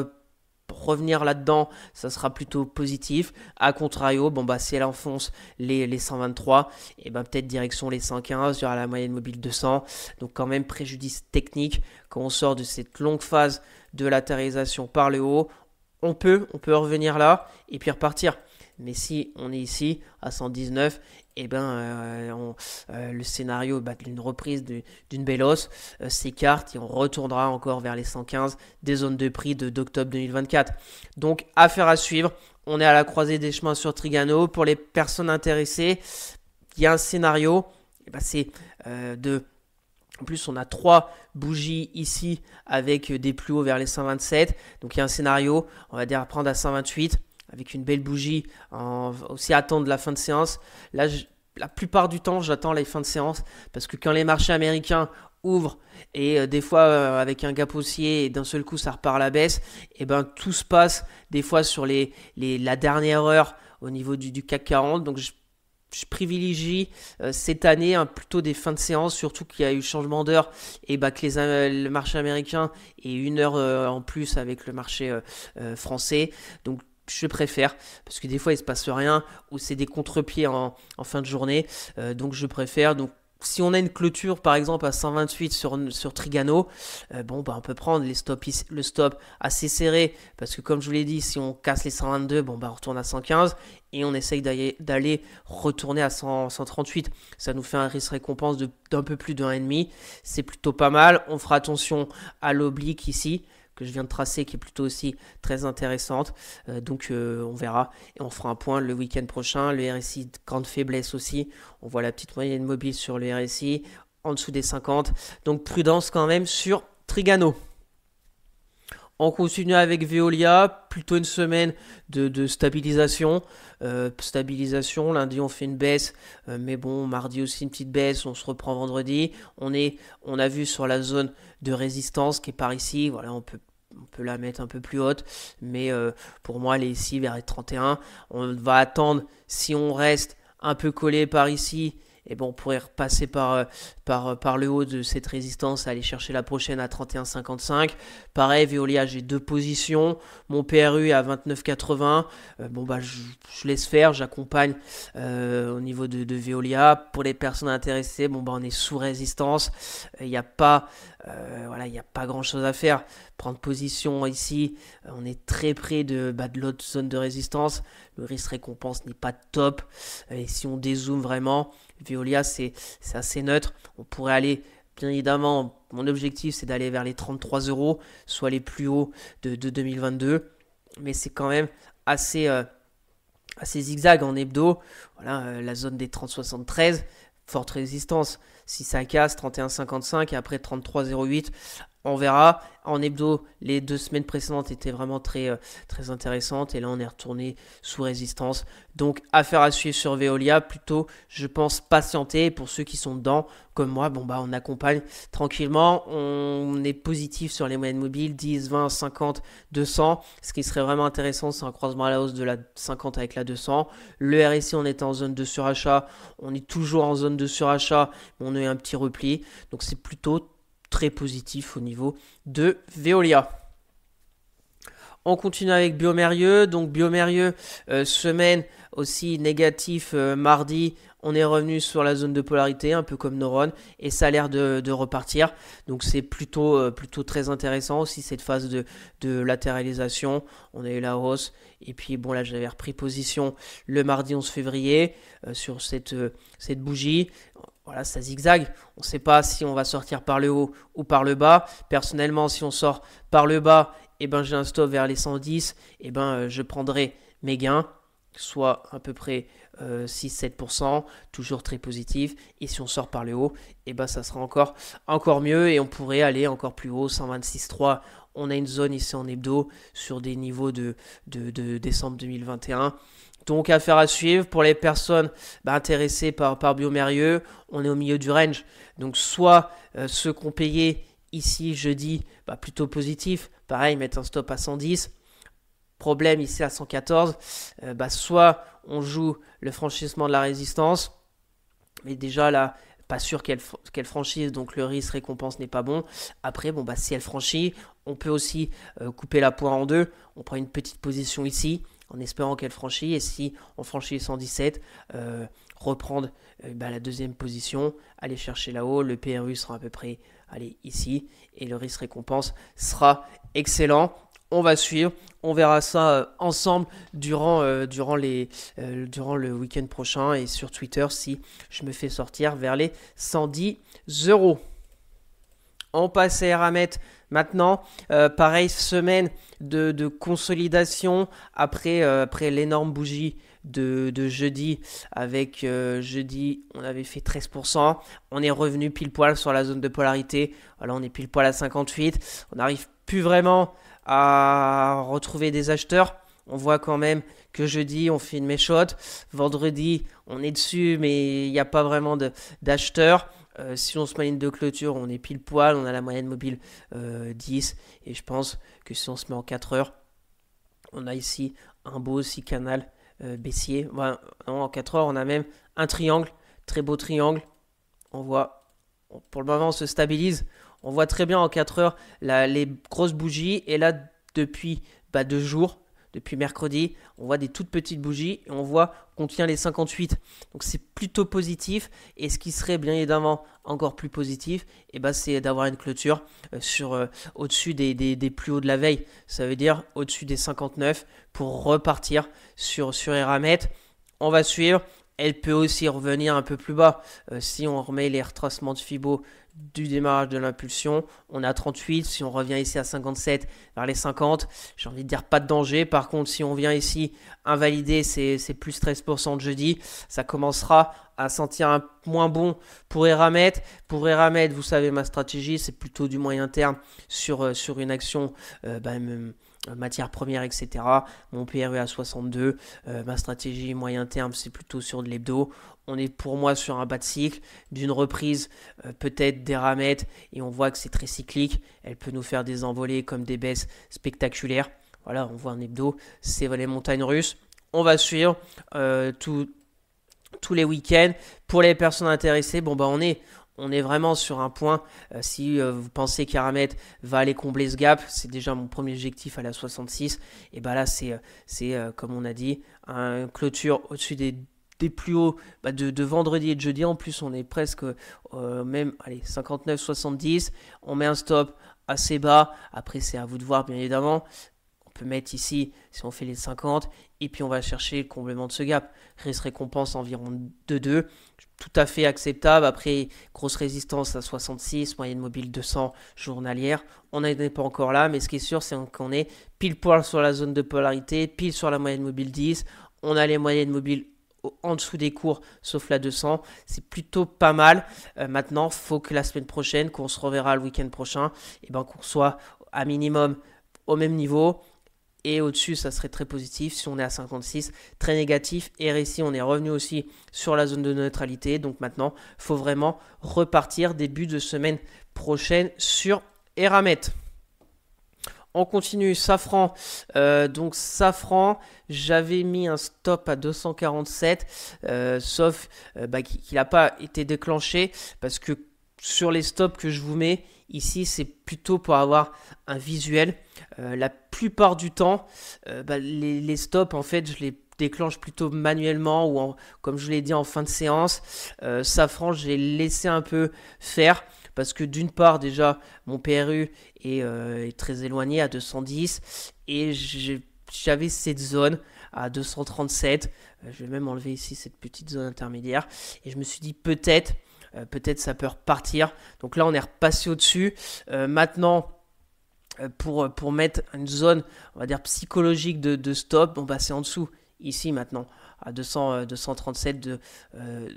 revenir là-dedans? Ça sera plutôt positif. A contrario, si elle enfonce les 123, et peut-être direction les 115, il y aura la moyenne mobile 200. Donc quand même préjudice technique quand on sort de cette longue phase de latérisation par le haut. On peut revenir là et puis repartir. Mais si on est ici à 119, le scénario d'une reprise d'une belle hausse s'écarte et on retournera encore vers les 115 des zones de prix d'octobre 2024. Donc, affaire à suivre. On est à la croisée des chemins sur Trigano. Pour les personnes intéressées, il y a un scénario, c'est En plus, on a 3 bougies ici avec des plus hauts vers les 127. Donc, il y a un scénario, on va dire prendre à 128 avec une belle bougie, aussi attendre la fin de séance. Là, la plupart du temps, j'attends les fins de séance parce que quand les marchés américains ouvrent et des fois avec un gap haussier et d'un seul coup ça repart à la baisse, et ben tout se passe des fois sur la dernière heure au niveau du CAC 40. Donc, je privilégie cette année plutôt des fins de séance, surtout qu'il y a eu changement d'heure et bah, que le marché américain ait une heure en plus avec le marché français. Donc, je préfère, parce que des fois il se passe rien ou c'est des contre-pieds en fin de journée. Donc, je préfère. Donc, si on a une clôture par exemple à 128 sur Trigano, bon bah on peut prendre le stop assez serré parce que comme je vous l'ai dit, si on casse les 122, bon bah on retourne à 115 et on essaye d'aller retourner à 138. Ça nous fait un risque récompense d'un peu plus de 1,5. C'est plutôt pas mal. On fera attention à l'oblique ici que je viens de tracer, qui est plutôt aussi très intéressante. Donc on verra et on fera un point le week-end prochain. Le RSI, grande faiblesse aussi. On voit la petite moyenne mobile sur le RSI en dessous des 50. Donc prudence quand même sur Trigano. On continue avec Veolia, plutôt une semaine de stabilisation. Lundi on fait une baisse, mais bon, mardi aussi une petite baisse, on se reprend vendredi. On a vu sur la zone de résistance qui est par ici, voilà, on peut la mettre un peu plus haute, mais pour moi elle est ici vers les 31. On va attendre, si on reste un peu collé par ici, et bon, on pourrait repasser par le haut de cette résistance, aller chercher la prochaine à 31,55. Pareil, Veolia, j'ai 2 positions. Mon PRU est à 29,80. Bon, bah, je laisse faire, j'accompagne au niveau de Veolia. Pour les personnes intéressées, bon, bah, on est sous résistance. Il n'y a pas grand chose à faire. Prendre position ici, on est très près de l'autre zone de résistance. Le risque récompense n'est pas top. Et si on dézoome vraiment, Veolia, c'est assez neutre. On pourrait aller, bien évidemment, mon objectif, c'est d'aller vers les 33 €, soit les plus hauts de 2022. Mais c'est quand même assez zigzag en hebdo. Voilà, la zone des 30,73, forte résistance. Si ça casse, 31,55 et après 33,08. On verra. En hebdo, les 2 semaines précédentes étaient vraiment très, très intéressantes. Et là, on est retourné sous résistance. Donc, affaire à suivre sur Veolia. Plutôt, je pense, patienter. Pour ceux qui sont dedans, comme moi, bon, bah, on accompagne tranquillement. On est positif sur les moyennes mobiles. 10, 20, 50, 200. Ce qui serait vraiment intéressant, c'est un croisement à la hausse de la 50 avec la 200. Le RSI, on était en zone de surachat. On est toujours en zone de surachat. Mais on a eu un petit repli. Donc, c'est plutôt très positif au niveau de Veolia. On continue avec Biomérieux. Donc Biomérieux, semaine aussi négatif mardi. On est revenu sur la zone de polarité, un peu comme Neuron, et ça a l'air de repartir. Donc c'est plutôt très intéressant aussi cette phase de latéralisation. On a eu la hausse. Et puis bon, là j'avais repris position le mardi 11 février sur cette bougie. Voilà, ça zigzag. On ne sait pas si on va sortir par le haut ou par le bas. Personnellement, si on sort par le bas, j'ai un stop vers les 110. Je prendrai mes gains, soit à peu près 6-7%, toujours très positif. Et si on sort par le haut, ça sera encore mieux et on pourrait aller encore plus haut, 126,3. On a une zone ici en hebdo sur des niveaux de décembre 2021. Donc, affaire à suivre pour les personnes intéressées par Biomérieux. On est au milieu du range. Donc, soit ceux qui ont payé ici jeudi, plutôt positif. Pareil, mettre un stop à 110. Problème ici à 114. Soit on joue le franchissement de la résistance. Mais déjà là, pas sûr qu'elle franchisse. Donc, le risque récompense n'est pas bon. Après, si elle franchit, on peut aussi couper la poire en deux. On prend une petite position ici, en espérant qu'elle franchit. Et si on franchit 117, reprendre la deuxième position, aller chercher là-haut. Le PRU sera à peu près ici. Et le risque récompense sera excellent. On va suivre. On verra ça ensemble durant le week-end prochain. Et sur Twitter, si je me fais sortir vers les 110 €. On passe à Eramet maintenant. Pareil, semaine de consolidation après l'énorme bougie de jeudi. Avec jeudi, on avait fait 13%. On est revenu pile poil sur la zone de polarité. Voilà, on est pile poil à 58. On n'arrive plus vraiment à retrouver des acheteurs. On voit quand même que jeudi, on fait une méchote. Vendredi, on est dessus, mais il n'y a pas vraiment d'acheteurs. Si on se met une de clôture, on est pile poil, on a la moyenne mobile 10. Et je pense que si on se met en 4 heures, on a ici un beau aussi canal baissier. Voilà, en 4 heures, on a même un triangle, très beau triangle. On voit, pour le moment, on se stabilise. On voit très bien en 4 heures les grosses bougies. Et là, depuis 2 jours, depuis mercredi, on voit des toutes petites bougies et on voit qu'on tient les 58. Donc c'est plutôt positif. Et ce qui serait bien évidemment encore plus positif, c'est d'avoir une clôture au-dessus des plus hauts de la veille. Ça veut dire au-dessus des 59 pour repartir sur Eramet. On va suivre. Elle peut aussi revenir un peu plus bas si on remet les retracements de Fibo du démarrage de l'impulsion. On est à 38, si on revient ici à 57 vers les 50, j'ai envie de dire pas de danger. Par contre, si on vient ici invalider ces plus 13% de jeudi, ça commencera à sentir un moins bon pour Eramet. Pour Eramet, vous savez ma stratégie, c'est plutôt du moyen terme sur une action matières premières, etc. Mon PRU à 62. Ma stratégie moyen terme, c'est plutôt sur de l'hebdo. On est pour moi sur un bas de cycle, d'une reprise peut-être d'Eramet, et on voit que c'est très cyclique. Elle peut nous faire des envolées comme des baisses spectaculaires. Voilà, on voit un hebdo, c'est les montagnes russes. On va suivre tous les week-ends. Pour les personnes intéressées, on est vraiment sur un point. Si vous pensez qu'Eramet va aller combler ce gap, c'est déjà mon premier objectif à la 66. Et là, c'est comme on a dit, une clôture au-dessus des plus hauts de vendredi et de jeudi. En plus, on est presque même 59-70. On met un stop assez bas. Après, c'est à vous de voir, bien évidemment. On peut mettre ici, si on fait les 50, et puis on va chercher le comblement de ce gap. Récompense environ 2,2. Tout à fait acceptable. Après, grosse résistance à 66, moyenne mobile 200 journalière. On n'est pas encore là, mais ce qui est sûr, c'est qu'on est pile poil sur la zone de polarité, pile sur la moyenne mobile 10. On a les moyennes mobiles en dessous des cours, sauf la 200. C'est plutôt pas mal. Maintenant, il faut que la semaine prochaine, qu'on se reverra le week-end prochain, qu'on soit à minimum au même niveau. Et au-dessus, ça serait très positif. Si on est à 56, très négatif. Et ici, on est revenu aussi sur la zone de neutralité. Donc maintenant, il faut vraiment repartir début de semaine prochaine sur Eramet. On continue, Safran. Donc Safran, j'avais mis un stop à 247, sauf qu'il n'a pas été déclenché parce que sur les stops que je vous mets, ici c'est plutôt pour avoir un visuel. La plupart du temps, les stops, en fait, je les déclenche plutôt manuellement ou comme je l'ai dit en fin de séance. Safran, j'ai laissé un peu faire parce que d'une part, déjà, mon PRU est très éloigné à 210 et j'avais cette zone à 237. Je vais même enlever ici cette petite zone intermédiaire et je me suis dit peut-être ça peut repartir. Donc là, on est repassé au-dessus. Maintenant, pour mettre une zone, on va dire psychologique de stop, c'est en dessous. Ici maintenant à 237,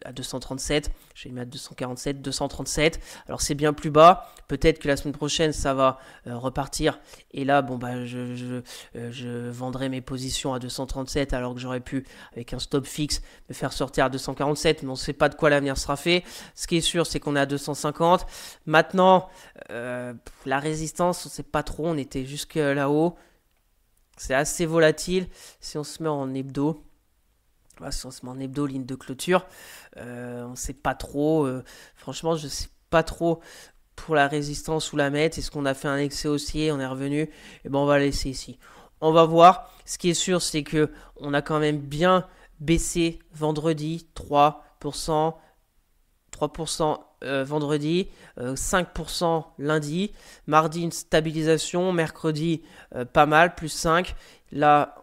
à 237, je vais le mettre à 247, 237. Alors c'est bien plus bas. Peut-être que la semaine prochaine ça va repartir. Et là, je vendrai mes positions à 237 alors que j'aurais pu, avec un stop fixe, me faire sortir à 247. Mais on ne sait pas de quoi l'avenir sera fait. Ce qui est sûr, c'est qu'on est à 250. Maintenant, la résistance, on ne sait pas trop. On était jusque là-haut. C'est assez volatile. Si on se met en hebdo, si on se met en hebdo, ligne de clôture, on ne sait pas trop. Franchement, je ne sais pas trop pour la résistance ou la mettre. Est-ce qu'on a fait un excès haussier, on est revenu? On va laisser ici. On va voir. Ce qui est sûr, c'est que on a quand même bien baissé vendredi, 3%. 3% vendredi, 5% lundi, mardi une stabilisation, mercredi pas mal, plus 5, là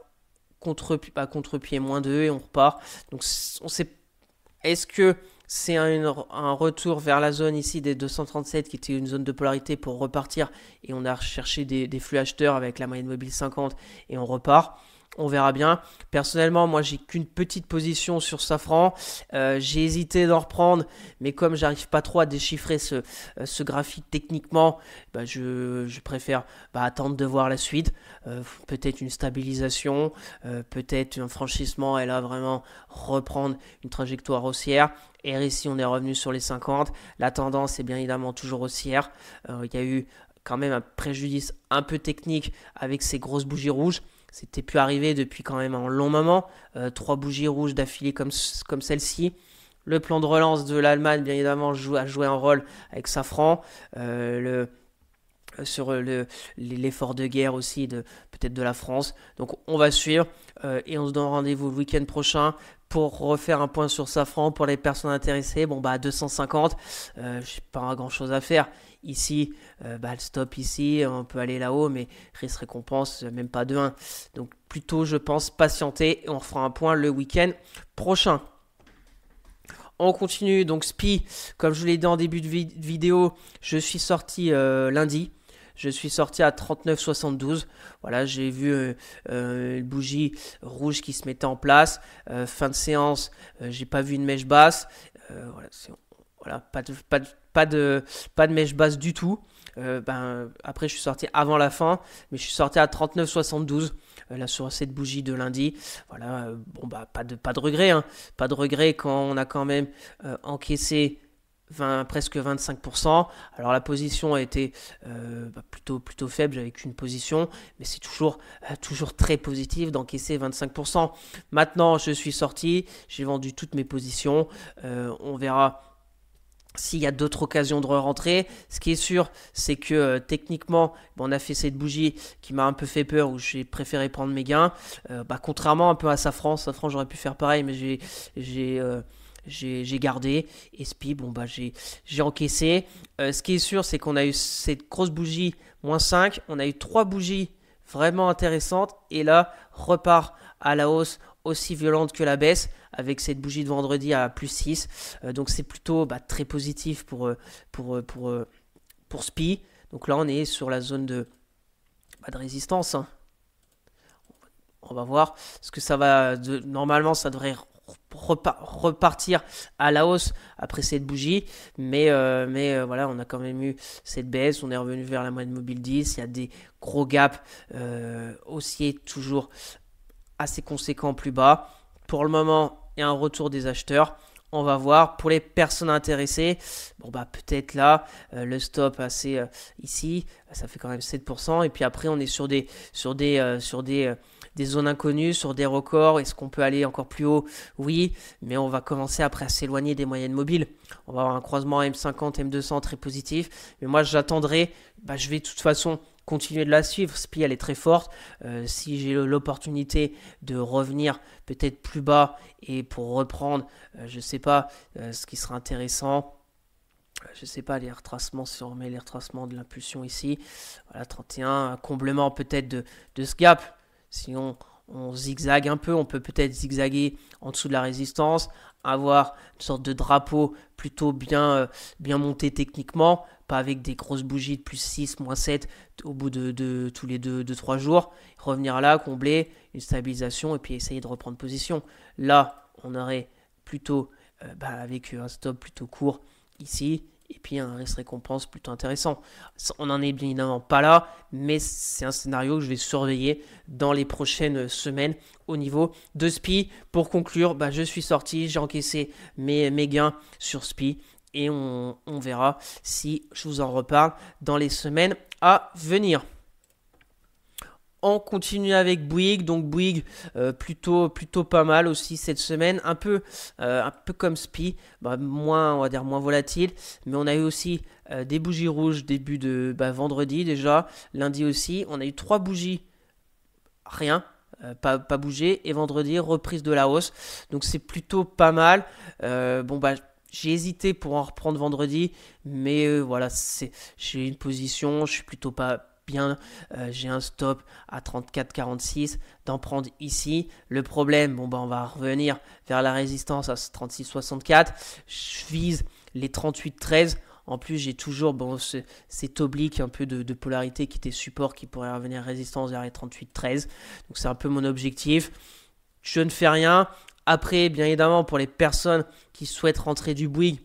contre-pied moins 2 et on repart. Donc on sait, est-ce que c'est un retour vers la zone ici des 237 qui était une zone de polarité pour repartir. Et on a recherché des flux acheteurs avec la moyenne mobile 50 et on repart. On verra bien. Personnellement, moi, j'ai qu'une petite position sur Safran. J'ai hésité d'en reprendre, mais comme j'arrive pas trop à déchiffrer ce graphique techniquement, bah, je préfère attendre de voir la suite. Peut-être une stabilisation, peut-être un franchissement et là vraiment reprendre une trajectoire haussière. Et ici, on est revenu sur les 50. La tendance est bien évidemment toujours haussière. Il y a eu quand même un préjudice un peu technique avec ces grosses bougies rouges. C'était plus arrivé depuis quand même un long moment. 3 bougies rouges d'affilée comme celle-ci. Le plan de relance de l'Allemagne, bien évidemment, a joué un rôle avec Safran. Sur l'effort de guerre aussi peut-être de la France. Donc on va suivre et on se donne rendez-vous le week-end prochain pour refaire un point sur Safran pour les personnes intéressées. Bon à 250, j'ai pas grand chose à faire. Ici, le stop ici, on peut aller là-haut, mais risque récompense, même pas de 1. Donc plutôt, je pense, patienter et on fera un point le week-end prochain. On continue, donc SPI, comme je vous l'ai dit en début de vidéo, je suis sorti lundi. Je suis sorti à 39,72. Voilà, j'ai vu une bougie rouge qui se mettait en place. Fin de séance, j'ai pas vu une mèche basse. Voilà, pas de mèche basse du tout. Après, je suis sorti avant la fin, mais je suis sorti à 39,72 là sur cette bougie de lundi. Voilà, pas de regret, hein. Pas de regret quand on a quand même encaissé presque 25%. Alors la position a été plutôt faible, j'avais qu'une position, mais c'est toujours très positif d'encaisser 25%. Maintenant, je suis sorti, j'ai vendu toutes mes positions. On verra s'il y a d'autres occasions de re-rentrer. Ce qui est sûr, c'est que techniquement, on a fait cette bougie qui m'a un peu fait peur, où j'ai préféré prendre mes gains. Contrairement un peu à Safran, j'aurais pu faire pareil, mais j'ai gardé. Et SPI, j'ai encaissé. Ce qui est sûr, c'est qu'on a eu cette grosse bougie moins 5. On a eu 3 bougies vraiment intéressantes. Et là, repart à la hausse aussi violente que la baisse, avec cette bougie de vendredi à plus 6. Donc c'est plutôt très positif pour SPI. Donc là, on est sur la zone de résistance, hein. On va voir ce que ça va... Normalement, ça devrait repartir à la hausse après cette bougie, mais voilà, on a quand même eu cette baisse, on est revenu vers la moyenne mobile 10, il y a des gros gaps haussiers toujours assez conséquents plus bas. Pour le moment, il y a un retour des acheteurs. On va voir. Pour les personnes intéressées, peut-être là, le stop assez ici, ça fait quand même 7%. Et puis après, on est sur des zones inconnues, sur des records. Est-ce qu'on peut aller encore plus haut? Oui, mais on va commencer après à s'éloigner des moyennes mobiles. On va avoir un croisement M50, M200 très positif. Mais moi, j'attendrai. Je vais de toute façon continuer de la suivre. SPI, elle est très forte. Si j'ai l'opportunité de revenir peut-être plus bas et pour reprendre, je ne sais pas, ce qui sera intéressant. Je ne sais pas, les retracements, si on remet les retracements de l'impulsion ici. Voilà, 31, un comblement peut-être de ce gap. Si on zigzague un peu, on peut peut-être zigzaguer en dessous de la résistance, avoir une sorte de drapeau plutôt bien monté techniquement, pas avec des grosses bougies de plus 6, moins 7 au bout de tous les 2-3 jours. Revenir là, combler, une stabilisation et puis essayer de reprendre position. Là, on aurait plutôt avec un stop plutôt court ici. Et puis un risque récompense plutôt intéressant. On n'en est bien évidemment pas là, mais c'est un scénario que je vais surveiller dans les prochaines semaines au niveau de SPI. Pour conclure, je suis sorti, j'ai encaissé mes gains sur SPI et on verra si je vous en reparle dans les semaines à venir. On continue avec Bouygues, donc Bouygues plutôt pas mal aussi cette semaine, un peu comme SPI, moins, on va dire moins volatile, mais on a eu aussi des bougies rouges début de vendredi déjà, lundi aussi, on a eu 3 bougies, rien, pas bougé, et vendredi reprise de la hausse, donc c'est plutôt pas mal. J'ai hésité pour en reprendre vendredi, mais voilà, j'ai une position, je suis plutôt pas bien, j'ai un stop à 34,46, d'en prendre ici. Le problème, bon, bah, on va revenir vers la résistance à 36,64. Je vise les 38,13. En plus, j'ai toujours cet oblique un peu de polarité qui était support qui pourrait revenir résistance vers les 38,13. Donc, c'est un peu mon objectif. Je ne fais rien. Après, bien évidemment, pour les personnes qui souhaitent rentrer du Bouygues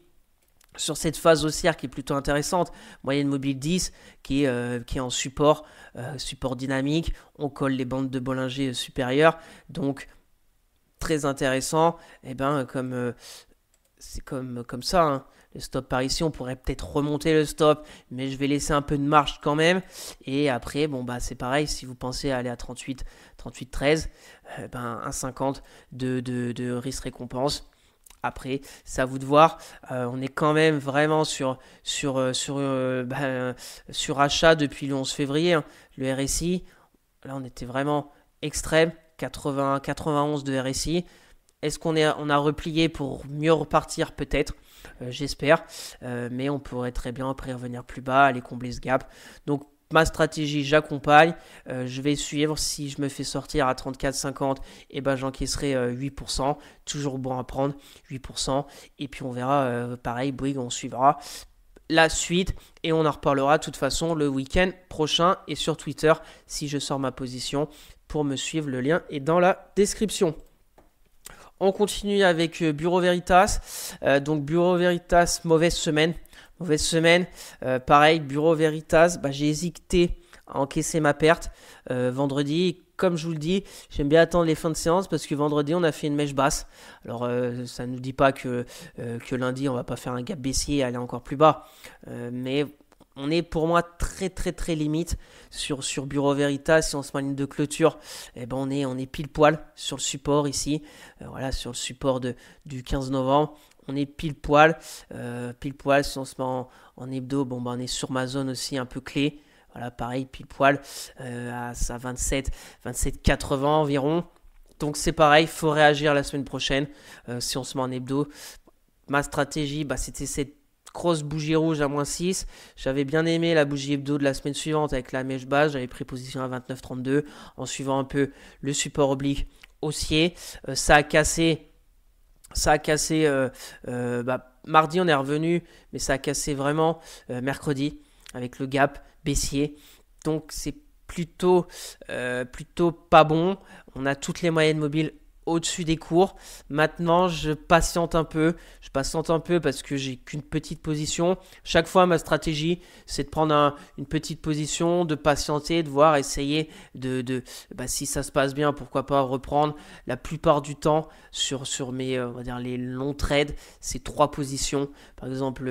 sur cette phase haussière qui est plutôt intéressante, moyenne mobile 10 qui est en support dynamique. On colle les bandes de Bollinger supérieures. Donc, très intéressant. Et c'est comme ça, hein. Le stop par ici, on pourrait peut-être remonter le stop, mais je vais laisser un peu de marge quand même. Et après, c'est pareil, si vous pensez à aller à 38,13, 1,50 de risque-récompense. Après, c'est à vous de voir. On est quand même vraiment sur achat depuis le 11 février. Hein. Le RSI, là, on était vraiment extrême, 91 de RSI. Est-ce qu'on a replié pour mieux repartir? Peut-être, j'espère. Mais on pourrait très bien après revenir plus bas, aller combler ce gap. Donc, ma stratégie, j'accompagne. Je vais suivre. Si je me fais sortir à 34,50, j'encaisserai 8%. Toujours bon à prendre, 8%. Et puis, on verra, pareil, Bouygues, on suivra la suite. Et on en reparlera de toute façon le week-end prochain. Et sur Twitter, si je sors ma position, pour me suivre, le lien est dans la description. On continue avec Bureau Veritas. Donc Bureau Veritas, mauvaise semaine. Pareil, Bureau Veritas, j'ai hésité à encaisser ma perte vendredi. Comme je vous le dis, j'aime bien attendre les fins de séance parce que vendredi, on a fait une mèche basse. Alors, ça ne nous dit pas que lundi, on va pas faire un gap baissier et aller encore plus bas. Mais on est pour moi très très très limite sur Bureau Veritas. Si on se met en ligne de clôture, on est pile poil sur le support ici. Voilà, sur le support du 15 novembre. On est pile poil. Si on se met en hebdo, on est sur ma zone aussi un peu clé. Voilà, pareil, pile poil à 27,80 environ. Donc c'est pareil, il faut réagir la semaine prochaine si on se met en hebdo. Ma stratégie, c'était cette grosse bougie rouge à moins 6. J'avais bien aimé la bougie hebdo de la semaine suivante avec la mèche basse. J'avais pris position à 29,32 en suivant un peu le support oblique haussier. Ça a cassé. Mardi, on est revenu, mais ça a cassé vraiment mercredi avec le gap baissier. Donc, c'est plutôt pas bon. On a toutes les moyennes mobiles au-dessus des cours. Maintenant, je patiente un peu parce que j'ai qu'une petite position. Chaque fois, ma stratégie, c'est de prendre une petite position, de patienter, de voir, essayer si ça se passe bien, pourquoi pas reprendre. La plupart du temps, sur mes, on va dire, les longs trades, c'est 3 positions. Par exemple,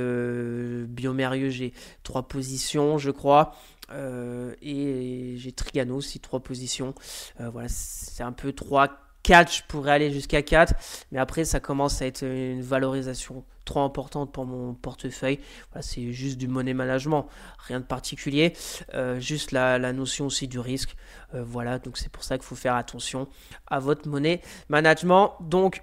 Biomérieux, j'ai 3 positions, je crois. Et j'ai Trigano aussi 3 positions. Voilà, c'est un peu 3 4, je pourrais aller jusqu'à 4, mais après ça commence à être une valorisation trop importante pour mon portefeuille. Voilà, c'est juste du money management, rien de particulier, juste la notion aussi du risque. Voilà, donc c'est pour ça qu'il faut faire attention à votre money management. Donc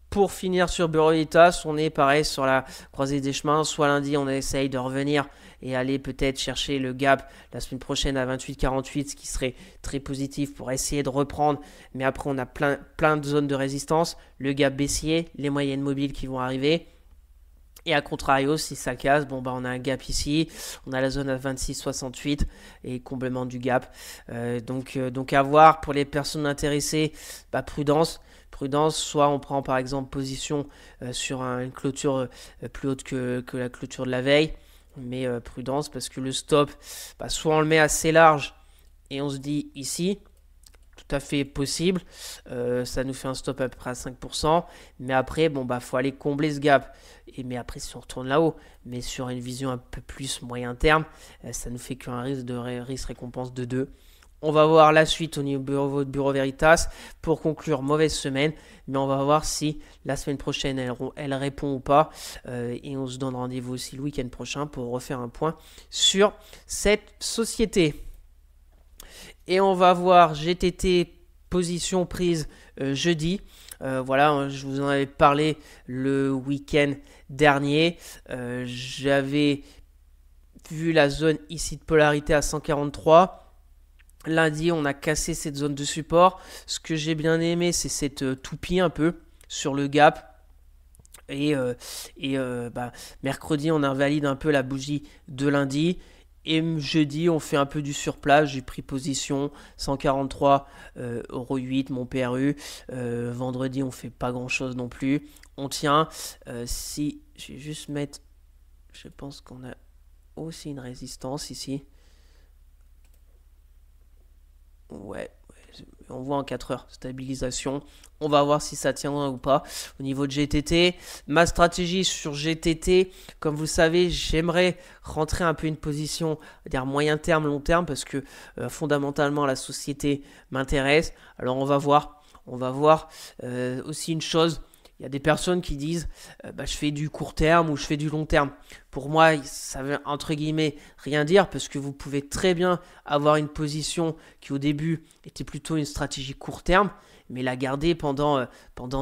pour finir sur Bureau Veritas, on est pareil sur la croisée des chemins. Soit lundi, on essaye de revenir et aller peut-être chercher le gap la semaine prochaine à 28,48, ce qui serait très positif pour essayer de reprendre. Mais après, on a plein de zones de résistance. Le gap baissier, les moyennes mobiles qui vont arriver. Et à contrario, si ça casse, on a un gap ici, on a la zone à 26,68 et comblement du gap. Donc à voir pour les personnes intéressées, prudence, soit on prend par exemple position sur une clôture plus haute que la clôture de la veille, mais prudence parce que le stop, soit on le met assez large et on se dit ici, tout à fait possible, ça nous fait un stop à peu près à 5%, mais après, faut aller combler ce gap, mais après si on retourne là-haut, mais sur une vision un peu plus moyen terme, ça nous fait qu'un risque récompense de 2. On va voir la suite au niveau de Bureau Veritas. Pour conclure, mauvaise semaine, mais on va voir si la semaine prochaine elle répond ou pas, et on se donne rendez-vous aussi le week-end prochain pour refaire un point sur cette société. Et on va voir GTT, position prise jeudi. Voilà, je vous en avais parlé le week-end dernier. J'avais vu la zone ici de polarité à 143. Lundi, on a cassé cette zone de support. Ce que j'ai bien aimé, c'est cette toupie un peu sur le gap. Et, mercredi, on invalide un peu la bougie de lundi. Et jeudi, on fait un peu du surplace. J'ai pris position 143,8 mon PRU. Vendredi, on fait pas grand chose non plus. On tient. Si je vais juste mettre, je pense qu'on a aussi une résistance ici. Ouais, on voit en 4 heures, stabilisation. On va voir si ça tient ou pas. Au niveau de GTT, ma stratégie sur GTT, comme vous savez, j'aimerais rentrer un peu une position, dire moyen terme, long terme, parce que fondamentalement la société m'intéresse. Alors on va voir. On va voir aussi une chose. Il y a des personnes qui disent je fais du court terme ou je fais du long terme. Pour moi, ça veut entre guillemets rien dire parce que vous pouvez très bien avoir une position qui au début était plutôt une stratégie court terme, mais la garder pendant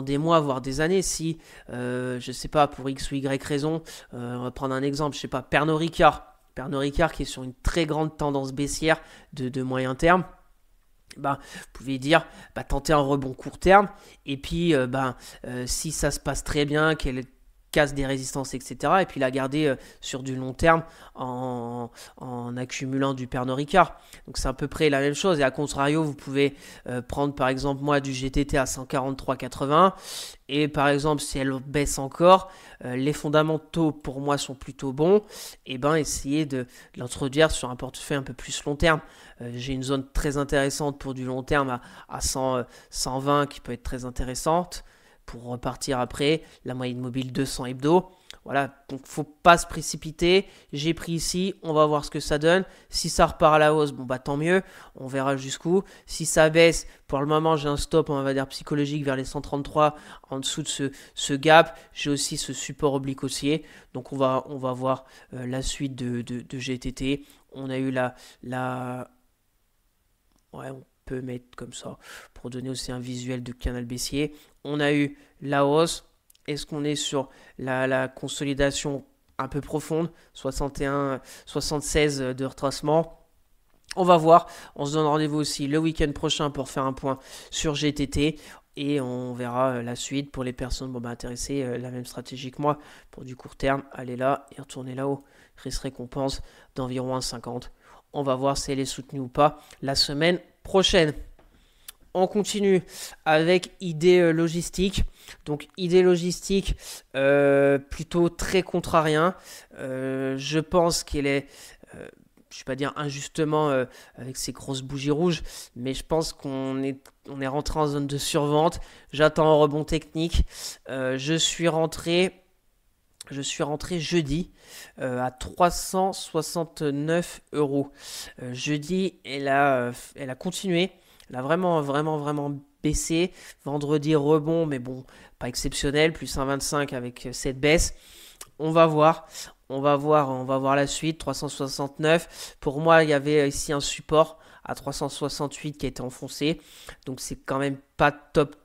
des mois, voire des années. Si, je ne sais pas, pour X ou Y raison, on va prendre un exemple, je ne sais pas, Pernod Ricard. Pernod Ricard qui est sur une très grande tendance baissière de moyen terme. Vous pouvez dire, tenter un rebond court terme, et puis si ça se passe très bien, qu'elle casse des résistances, etc., et puis la garder sur du long terme en accumulant du Pernod Ricard. Donc c'est à peu près la même chose, et à contrario, vous pouvez prendre par exemple moi du GTT à 143,80, et par exemple si elle baisse encore, les fondamentaux pour moi sont plutôt bons, et essayez de l'introduire sur un portefeuille un peu plus long terme. J'ai une zone très intéressante pour du long terme à 120 qui peut être très intéressante pour repartir après. La moyenne mobile 200 hebdo. Voilà, donc faut pas se précipiter. J'ai pris ici, on va voir ce que ça donne. Si ça repart à la hausse, tant mieux, on verra jusqu'où. Si ça baisse, pour le moment j'ai un stop, on va dire psychologique vers les 133 en dessous de ce gap. J'ai aussi ce support oblique haussier. Donc on va voir la suite de GTT. On a eu ouais, on peut mettre comme ça pour donner aussi un visuel de canal baissier. On a eu la hausse. Est-ce qu'on est sur la consolidation un peu profonde, 61, 76 de retracement? On va voir. On se donne rendez-vous aussi le week-end prochain pour faire un point sur GTT. Et on verra la suite pour les personnes intéressées, la même stratégie que moi. Pour du court terme, allez là et retournez là-haut. Risque récompense d'environ 1,50. On va voir si elle est soutenue ou pas la semaine prochaine. On continue avec idée logistique. Donc idée logistique plutôt très contrarien. Je pense qu'elle est, je ne vais pas dire injustement avec ces grosses bougies rouges, mais je pense qu'on est rentré en zone de survente. J'attends un rebond technique. Je suis rentré jeudi à 369 €. Jeudi, elle a continué. Elle a vraiment baissé. Vendredi, rebond, mais pas exceptionnel. Plus 1,25 avec cette baisse. On va voir la suite. 369. Pour moi, il y avait ici un support à 368 qui a été enfoncé. Donc c'est quand même pas top.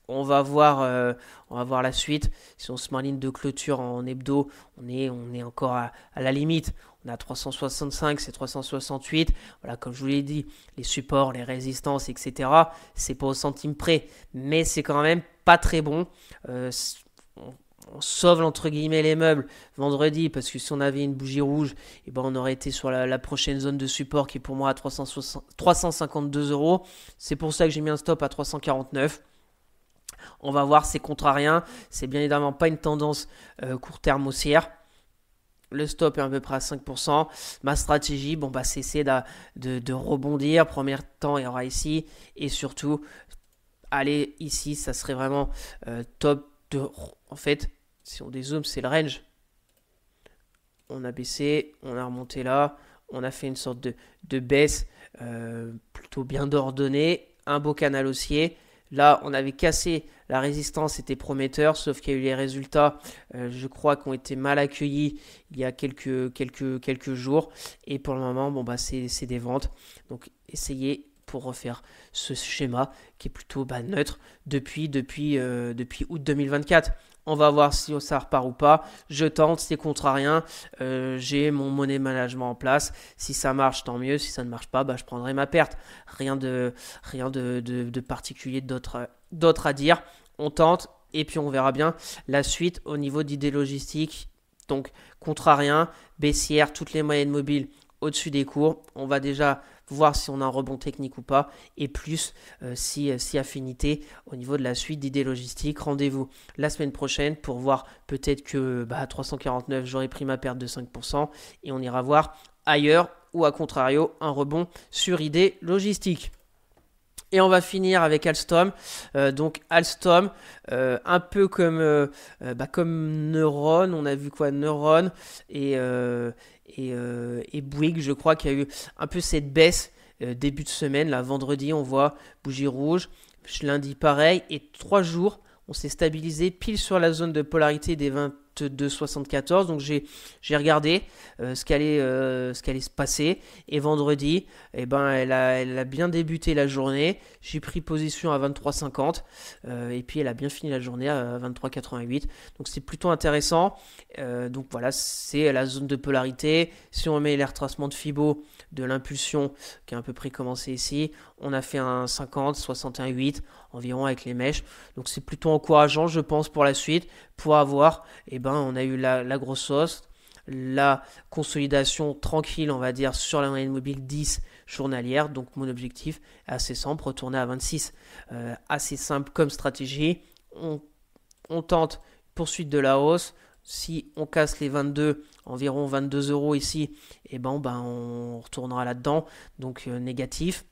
On va voir la suite. Si on se met en ligne de clôture en hebdo, on est encore à la limite. On a 365, c'est 368. Voilà, comme je vous l'ai dit, les supports, les résistances, etc. C'est pas au centime près, mais c'est quand même pas très bon. On sauve entre guillemets les meubles vendredi parce que si on avait une bougie rouge, on aurait été sur la prochaine zone de support qui est pour moi à 352 €. C'est pour ça que j'ai mis un stop à 349. On va voir, c'est contrarien. C'est bien évidemment pas une tendance court terme haussière. Le stop est à peu près à 5%. Ma stratégie, c'est essayer de rebondir. Premier temps, il y aura ici. Et surtout, aller ici, ça serait vraiment top. En fait, si on dézoome, c'est le range. On a baissé, on a remonté là. On a fait une sorte de baisse plutôt bien ordonnée. Un beau canal haussier. Là, on avait cassé la résistance, c'était prometteur, sauf qu'il y a eu les résultats, je crois, qui ont été mal accueillis il y a quelques jours. Et pour le moment, c'est des ventes. Donc, essayez pour refaire ce schéma qui est plutôt neutre depuis août 2024. On va voir si ça repart ou pas. Je tente, c'est contrariant. J'ai mon money management en place. Si ça marche, tant mieux. Si ça ne marche pas, bah, je prendrai ma perte. Rien de particulier d'autre à dire. On tente et puis on verra bien la suite au niveau d'idées logistiques. Donc, contrariant, baissière, toutes les moyennes mobiles au-dessus des cours. On va déjà voir si on a un rebond technique ou pas, et plus si affinité au niveau de la suite d'idées logistiques. Rendez-vous la semaine prochaine pour voir peut-être que à 349, j'aurai pris ma perte de 5%, et on ira voir ailleurs, ou à contrario, un rebond sur idées logistiques. Et on va finir avec Alstom. Donc Alstom, un peu comme Neuron, on a vu quoi, Neuron et Bouygues, je crois qu'il y a eu un peu cette baisse début de semaine. Là, vendredi, on voit bougie rouge. Lundi, pareil. Et 3 jours, on s'est stabilisé pile sur la zone de polarité des 22,74. Donc j'ai regardé ce qu'allait se passer. Et vendredi, elle a bien débuté la journée. J'ai pris position à 23,50. Et puis elle a bien fini la journée à 23,88. Donc c'est plutôt intéressant. Donc voilà, c'est la zone de polarité. Si on met les retracements de Fibo de l'impulsion qui a à peu près commencé ici, on a fait un 50, 61,8 environ avec les mèches. Donc c'est plutôt encourageant, je pense, pour la suite, pour avoir, on a eu la grosse hausse, la consolidation tranquille, on va dire, sur la moyenne mobile 10 journalière. Donc mon objectif est assez simple, retourner à 26. Assez simple comme stratégie. On tente poursuite de la hausse. Si on casse les 22, environ 22 euros ici, on retournera là-dedans. Donc négatif.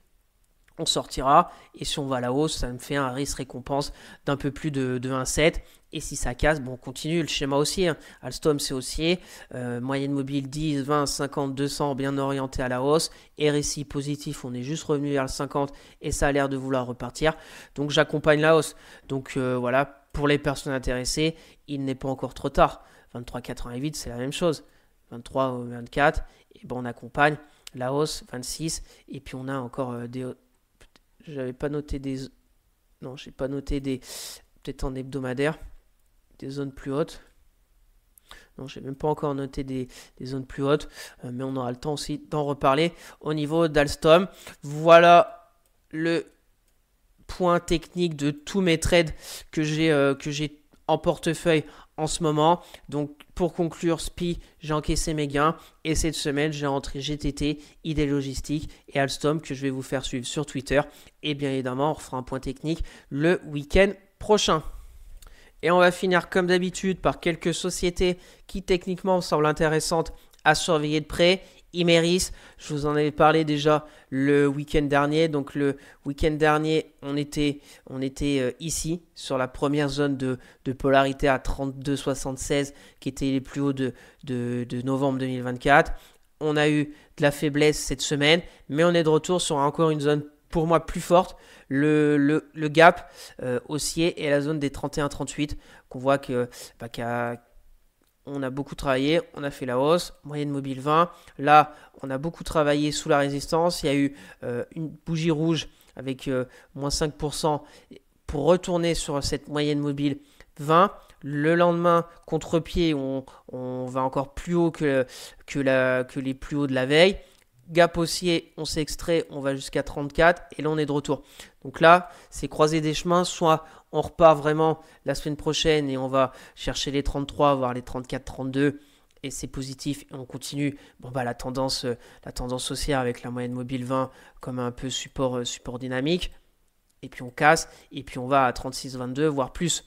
On sortira, et si on va à la hausse, ça me fait un risque récompense d'un peu plus de 1,7. Et si ça casse, on continue le schéma haussier. Alstom, c'est haussier. Moyenne mobile 10, 20, 50, 200, bien orienté à la hausse. RSI positif, on est juste revenu vers le 50 et ça a l'air de vouloir repartir. Donc j'accompagne la hausse. Donc voilà, pour les personnes intéressées, il n'est pas encore trop tard. 23,88, c'est la même chose. 23 ou 24, et on accompagne la hausse, 26. Et puis on a encore des... J'avais pas noté des... Non, j'ai pas noté des... Peut-être en hebdomadaire. Des zones plus hautes. Non, j'ai même pas encore noté des zones plus hautes. Mais on aura le temps aussi d'en reparler au niveau d'Alstom. Voilà le point technique de tous mes trades que j'ai en portefeuille en ce moment. Donc pour conclure, SPI, j'ai encaissé mes gains, et cette semaine j'ai rentré GTT, idées logistiques et Alstom que je vais vous faire suivre sur Twitter, et bien évidemment on refera un point technique le week-end prochain. Et on va finir comme d'habitude par quelques sociétés qui techniquement me semblent intéressantes à surveiller de près. Imerys, je vous en avais parlé déjà le week-end dernier. Donc le week-end dernier, on était ici sur la première zone de polarité à 32,76 qui était les plus hauts de novembre 2024. On a eu de la faiblesse cette semaine, mais on est de retour sur encore une zone pour moi plus forte, le gap haussier et la zone des 31-38 qu'on voit on a beaucoup travaillé, on a fait la hausse, moyenne mobile 20. Là, on a beaucoup travaillé sous la résistance. Il y a eu une bougie rouge avec moins 5% pour retourner sur cette moyenne mobile 20. Le lendemain, contre-pied, on va encore plus haut que les plus hauts de la veille. Gap haussier, on s'extrait, on va jusqu'à 34 et là on est de retour. Donc là, c'est croiser des chemins, soit on repart vraiment la semaine prochaine et on va chercher les 33, voire les 34, 32 et c'est positif et on continue. La tendance haussière avec la moyenne mobile 20 comme un peu support dynamique, et puis on casse et puis on va à 36, 22 voire plus.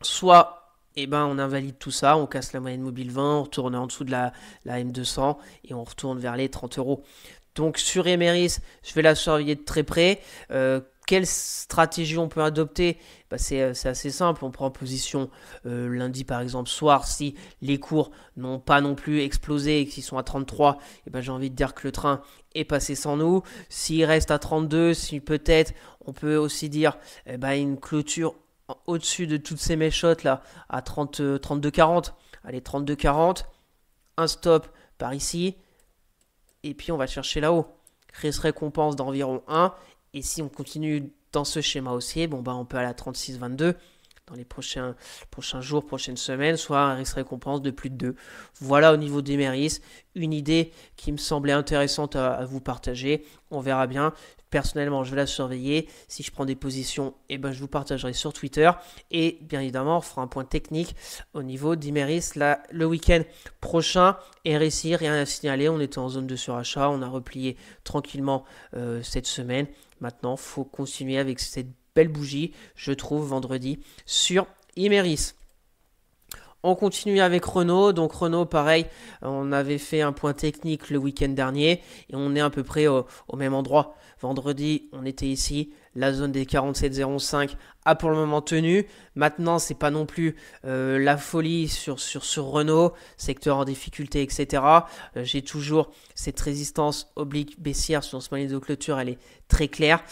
Soit on invalide tout ça, on casse la moyenne mobile 20, on retourne en dessous de la M200 et on retourne vers les 30 euros. Donc sur Imerys, je vais la surveiller de très près. Quelle stratégie on peut adopter? C'est assez simple, on prend position lundi par exemple soir, si les cours n'ont pas non plus explosé et qu'ils sont à 33, j'ai envie de dire que le train est passé sans nous. S'il reste à 32, si peut-être on peut aussi dire une clôture au-dessus de toutes ces méchottes là à 32,40. Allez, 32,40, un stop par ici et puis on va chercher là-haut. Risque récompense d'environ 1, et si on continue dans ce schéma haussier, on peut aller à 36,22, dans les prochains jours, prochaines semaines, soit un risque récompense de plus de 2. Voilà au niveau d'Imeris, une idée qui me semblait intéressante à vous partager. On verra bien. Personnellement, je vais la surveiller. Si je prends des positions, je vous partagerai sur Twitter. Et bien évidemment, on fera un point technique au niveau d'Imeris le week-end prochain. RSI, rien à signaler. On était en zone de surachat. On a replié tranquillement cette semaine. Maintenant, il faut continuer avec cette belle bougie, je trouve, vendredi sur Imeris. On continue avec Renault. Donc Renault, pareil, on avait fait un point technique le week-end dernier et on est à peu près au même endroit. Vendredi, on était ici. La zone des 47,05 a pour le moment tenu. Maintenant, c'est pas non plus la folie sur Renault, secteur en difficulté, etc. J'ai toujours cette résistance oblique baissière sur ce smiley de clôture, elle est très claire.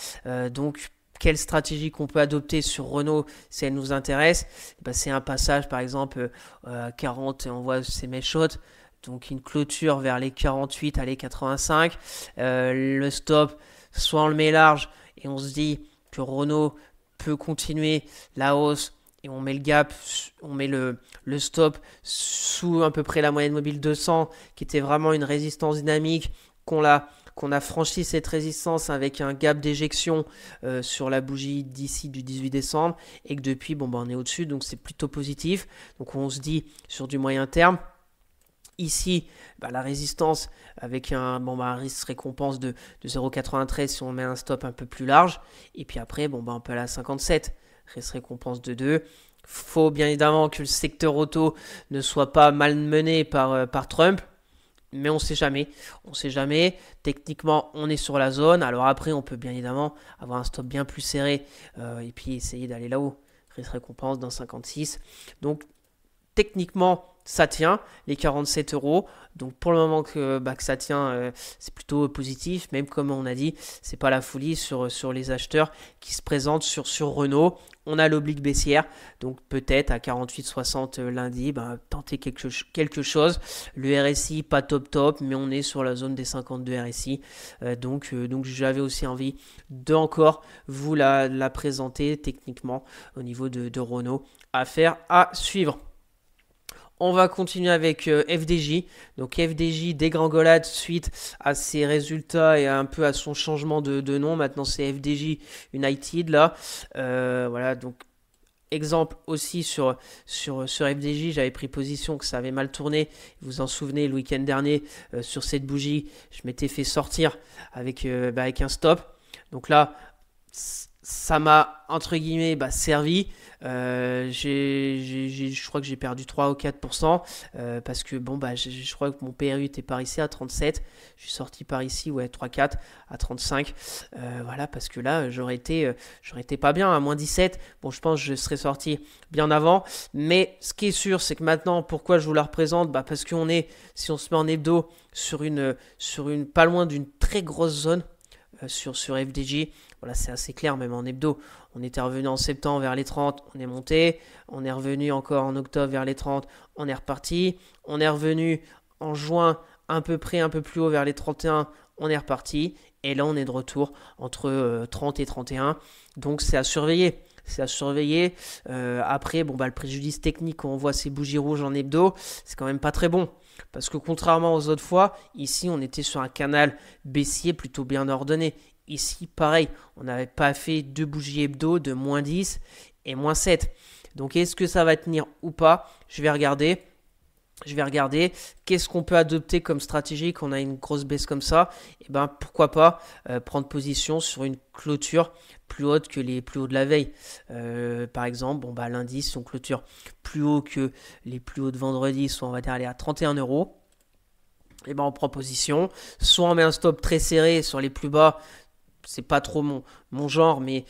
Donc, quelle stratégie qu'on peut adopter sur Renault si elle nous intéresse? C'est un passage par exemple à 40 et on voit ces mèches hautes. Donc une clôture vers les 48 à les 85. Le stop, soit on le met large et on se dit que Renault peut continuer la hausse et on met le gap, on met le stop sous à peu près la moyenne mobile 200 qui était vraiment une résistance dynamique qu'on a franchi cette résistance avec un gap d'éjection sur la bougie d'ici du 18 décembre et que depuis, on est au-dessus, donc c'est plutôt positif. Donc on se dit sur du moyen terme, ici, la résistance avec un risque récompense de 0,93 si on met un stop un peu plus large. Et puis après, on peut aller à 57, risque récompense de 2. Faut bien évidemment que le secteur auto ne soit pas malmené par Trump. Mais on sait jamais. Techniquement, on est sur la zone. Alors après, on peut bien évidemment avoir un stop bien plus serré et puis essayer d'aller là-haut. Risque récompense dans 56. Donc, techniquement, ça tient, les 47 €. Donc, pour le moment que ça tient, c'est plutôt positif. Même comme on a dit, c'est pas la folie sur les acheteurs qui se présentent sur Renault. On a l'oblique baissière, donc peut-être à 48,60 lundi, tenter quelque chose. Le RSI, pas top, mais on est sur la zone des 52 RSI. Donc j'avais aussi envie d'encore vous la présenter techniquement au niveau de Renault. Affaire à suivre. On va continuer avec FDJ. Donc FDJ dégringolade suite à ses résultats et un peu à son changement de nom. Maintenant c'est FDJ United là. Voilà, donc exemple aussi sur FDJ, j'avais pris position que ça avait mal tourné. Vous vous en souvenez, le week-end dernier sur cette bougie, je m'étais fait sortir avec un stop. Donc là, ça m'a entre guillemets servi. Je crois que j'ai perdu 3 ou 4% parce que je crois que mon PRU était par ici à 37. Je suis sorti par ici, 3-4 à 35. Voilà, parce que là, j'aurais été pas bien à moins 17. Je pense que je serais sorti bien avant. Mais ce qui est sûr, c'est que maintenant, pourquoi je vous la représente? Parce qu'on est, si on se met en hebdo, sur une pas loin d'une très grosse zone. Sur FDJ, voilà, c'est assez clair, même en hebdo. On était revenu en septembre vers les 30, on est monté. On est revenu encore en octobre vers les 30, on est reparti. On est revenu en juin un peu plus haut vers les 31, on est reparti. Et là, on est de retour entre 30 et 31. Donc, c'est à surveiller. Après, le préjudice technique, quand on voit ces bougies rouges en hebdo, c'est quand même pas très bon. Parce que contrairement aux autres fois, ici, on était sur un canal baissier plutôt bien ordonné. Ici, pareil, on n'avait pas fait deux bougies hebdo de moins 10 et moins 7. Donc, est-ce que ça va tenir ou pas? Je vais regarder. Qu'est-ce qu'on peut adopter comme stratégie quand on a une grosse baisse comme ça. Et pourquoi pas prendre position sur une clôture plus haute que les plus hauts de la veille. Par exemple, lundi, si on clôture plus haut que les plus hauts de vendredi, soit on va dire aller à 31 €. Et on prend position. Soit on met un stop très serré sur les plus bas. C'est pas trop mon genre, mais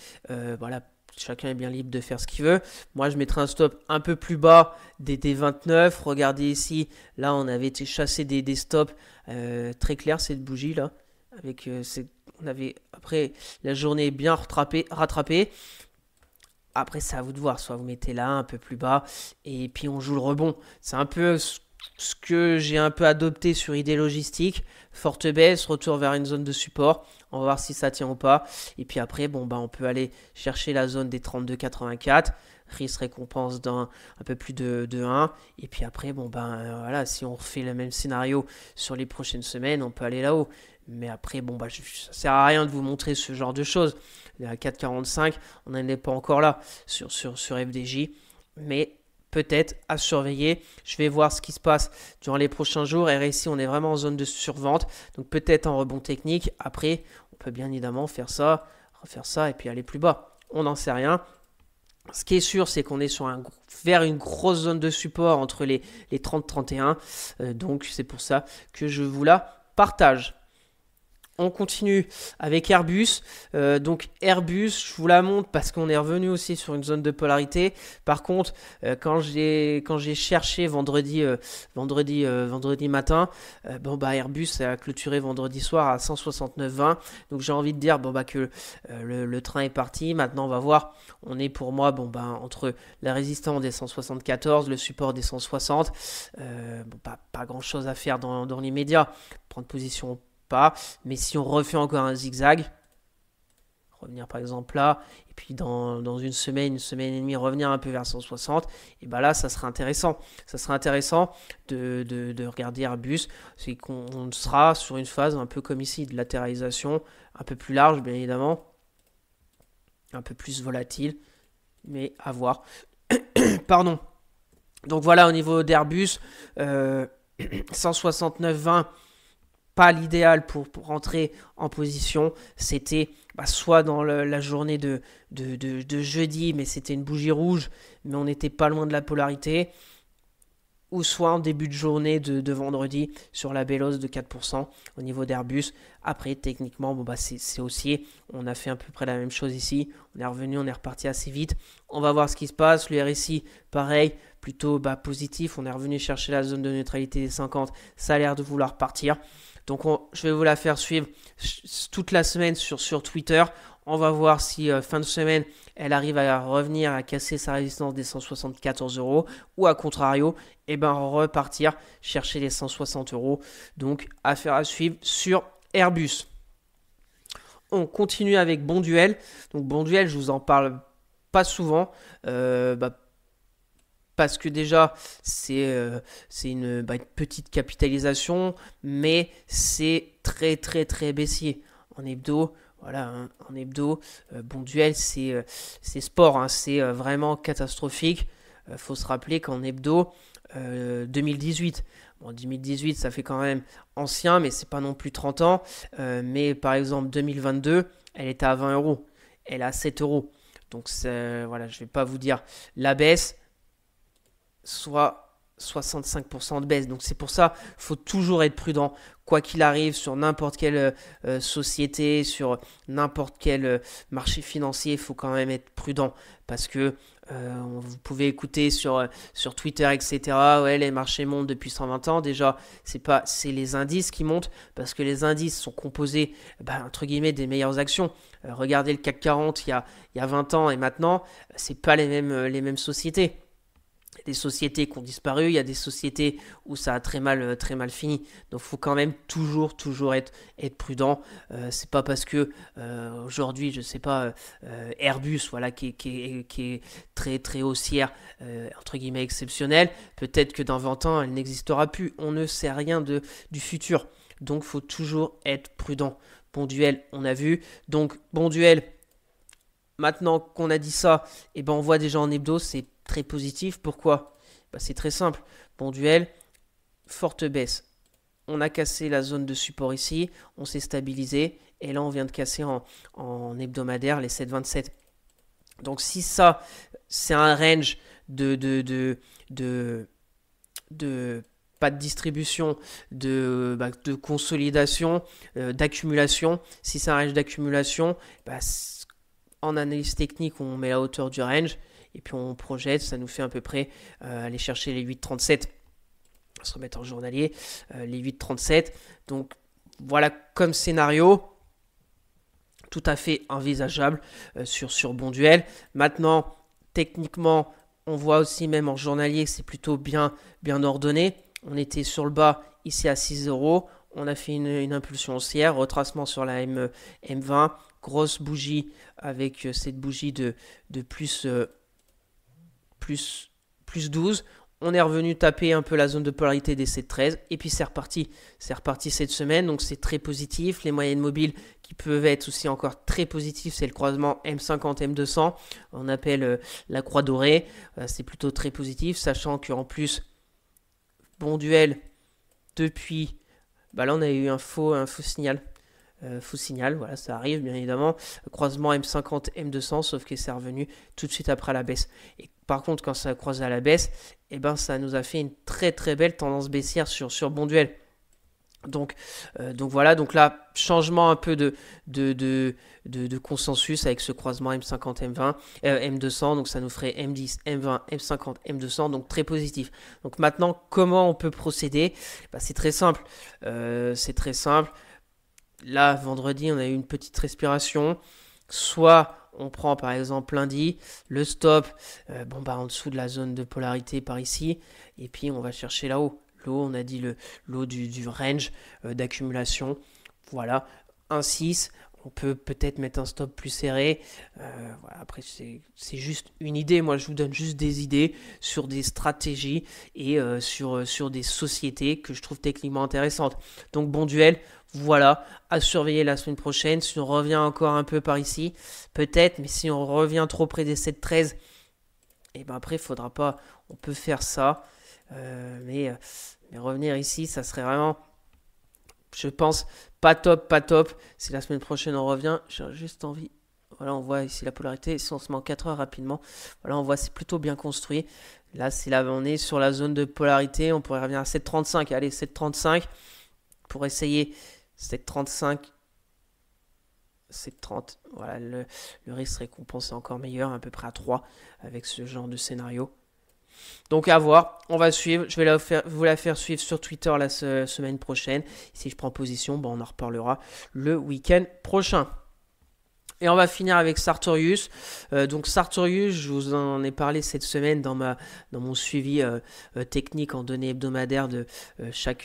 voilà. Chacun est bien libre de faire ce qu'il veut. Moi, je mettrai un stop un peu plus bas des 29. Regardez ici. Là, on avait été chasser des stops très clairs, cette bougie-là. On avait, après, la journée bien rattrapée. Après, c'est à vous de voir. Soit vous mettez là, un peu plus bas. Et puis, on joue le rebond. C'est un peu ce que j'ai un peu adopté sur idée logistique. Forte baisse, retour vers une zone de support. On va voir si ça tient ou pas. Et puis après, on peut aller chercher la zone des 32,84. risque récompense un peu plus de 1. Et puis après, bon ben voilà, si on refait le même scénario sur les prochaines semaines, on peut aller là-haut. Mais après, bon bah ça sert à rien de vous montrer ce genre de choses. À 4,45, on n'en est pas encore là sur FDJ. Mais peut-être à surveiller. Je vais voir ce qui se passe durant les prochains jours. RSI, on est vraiment en zone de survente. Donc peut-être en rebond technique. Après, on peut bien évidemment faire ça, refaire ça et puis aller plus bas. On n'en sait rien. Ce qui est sûr, c'est qu'on est vers une grosse zone de support entre les 30-31. Donc c'est pour ça que je vous la partage. On continue avec Airbus. Donc Airbus, je vous la montre parce qu'on est revenu aussi sur une zone de polarité. Par contre, quand j'ai cherché vendredi matin, Airbus a clôturé vendredi soir à 169,20. Donc j'ai envie de dire que le train est parti. Maintenant, on va voir. On est pour moi entre la résistance des 174, le support des 160. Pas grand chose à faire dans l'immédiat. Prendre position pas, mais si on refait encore un zigzag, revenir par exemple là, et puis dans une semaine et demie, revenir un peu vers 160, et là, ça serait intéressant. Ça serait intéressant de regarder Airbus, c'est qu'on sera sur une phase un peu comme ici, de latéralisation, un peu plus large, bien évidemment, un peu plus volatile, mais à voir. Pardon. Donc voilà, au niveau d'Airbus, 169,20, pas l'idéal pour rentrer en position. C'était soit dans la journée de jeudi, mais c'était une bougie rouge, mais on n'était pas loin de la polarité, ou soit en début de journée de vendredi sur la belle hausse de 4% au niveau d'Airbus. Après, techniquement, c'est haussier. On a fait à peu près la même chose ici. On est revenu, on est reparti assez vite. On va voir ce qui se passe. Le RSI, pareil, plutôt positif. On est revenu chercher la zone de neutralité des 50. Ça a l'air de vouloir partir. Donc je vais vous la faire suivre toute la semaine sur Twitter. On va voir si fin de semaine, elle arrive à revenir à casser sa résistance des 174 euros. Ou à contrario, repartir chercher les 160 euros. Donc affaire à suivre sur Airbus. On continue avec Bonduelle. Donc Bonduelle, je vous en parle pas souvent. Parce que déjà, c'est une petite capitalisation, mais c'est très très très baissier. En hebdo, voilà, en hebdo, Bonduelle, c'est sport, c'est vraiment catastrophique. Faut se rappeler qu'en hebdo, 2018, 2018, ça fait quand même ancien, mais c'est pas non plus 30 ans. Mais par exemple, 2022, elle était à 20 euros. Elle est à 7 euros. Donc, voilà, je vais pas vous dire la baisse, soit 65% de baisse. Donc c'est pour ça qu'il faut toujours être prudent. Quoi qu'il arrive sur n'importe quelle société, sur n'importe quel marché financier, il faut quand même être prudent. Parce que vous pouvez écouter sur Twitter, etc. Ouais, les marchés montent depuis 120 ans. Déjà, c'est les indices qui montent. Parce que les indices sont composés, entre guillemets, des meilleures actions. Regardez le CAC 40 il y a 20 ans et maintenant, c'est pas les mêmes sociétés. Il y a des sociétés qui ont disparu, il y a des sociétés où ça a très mal fini. Donc il faut quand même toujours être prudent. C'est pas parce que aujourd'hui, je sais pas, Airbus, voilà, qui est très très haussière, entre guillemets exceptionnelle, peut-être que dans 20 ans, elle n'existera plus. On ne sait rien du futur. Donc il faut toujours être prudent. Bonduelle, on a vu. Donc Bonduelle, maintenant qu'on a dit ça, on voit déjà en hebdo, c'est très positif. Pourquoi ? C'est très simple. Bonduelle, forte baisse. On a cassé la zone de support ici, on s'est stabilisé, et là on vient de casser en hebdomadaire les 7,27. Donc si ça, c'est un range de pas de distribution, de consolidation, d'accumulation, si c'est un range d'accumulation, en analyse technique, on met la hauteur du range et puis on projette, ça nous fait à peu près aller chercher les 8,37. On va se remettre en journalier, les 8,37. Donc voilà comme scénario, tout à fait envisageable sur Bonduelle. Maintenant, techniquement, on voit aussi même en journalier que c'est plutôt bien ordonné. On était sur le bas, ici à 6 euros. On a fait une impulsion haussière, retracement sur la M20, grosse bougie avec cette bougie de plus plus 12. On est revenu taper un peu la zone de polarité des 7,13 et puis c'est reparti. C'est reparti cette semaine, donc c'est très positif. Les moyennes mobiles qui peuvent être aussi encore très positifs, c'est le croisement M50, M200. On appelle la croix dorée. C'est plutôt très positif, sachant qu'en plus, bon duel depuis... là, on a eu un faux signal. Faux signal, voilà, ça arrive bien évidemment. Croisement M50, M200, sauf que c'est revenu tout de suite après la baisse. Et par contre, quand ça a croisé à la baisse, ça nous a fait une très très belle tendance baissière sur bon duel. Donc voilà, donc là, changement un peu de consensus avec ce croisement M50, M20, M200, donc ça nous ferait M10, M20, M50, M200, donc très positif. Donc maintenant, comment on peut procéder? C'est très simple. Là, vendredi, on a eu une petite respiration. Soit on prend par exemple lundi le stop en dessous de la zone de polarité par ici. Et puis on va chercher là-haut. L'eau, on a dit l'eau du range d'accumulation. Voilà, 1,6. On peut peut-être mettre un stop plus serré. Après, c'est juste une idée. Moi, je vous donne juste des idées sur des stratégies et sur des sociétés que je trouve techniquement intéressantes. Donc, bon duel. Voilà, à surveiller la semaine prochaine. Si on revient encore un peu par ici, peut-être. Mais si on revient trop près des 7,13, après, il ne faudra pas. On peut faire ça. Mais revenir ici, ça serait vraiment... Je pense pas top. Si la semaine prochaine on revient, j'ai juste envie. Voilà, on voit ici la polarité. Si on se met en 4 heures rapidement, voilà, on voit c'est plutôt bien construit. Là, on est sur la zone de polarité. On pourrait revenir à 7,35. Allez, 7,35 pour essayer 7,35. 7,30. Voilà, le risque récompensé encore meilleur, à peu près à 3 avec ce genre de scénario. Donc à voir, on va suivre, je vais vous la faire suivre sur Twitter la semaine prochaine. Si je prends position, on en reparlera le week-end prochain. Et on va finir avec Sartorius. Donc Sartorius, je vous en ai parlé cette semaine dans mon suivi technique en données hebdomadaires de chaque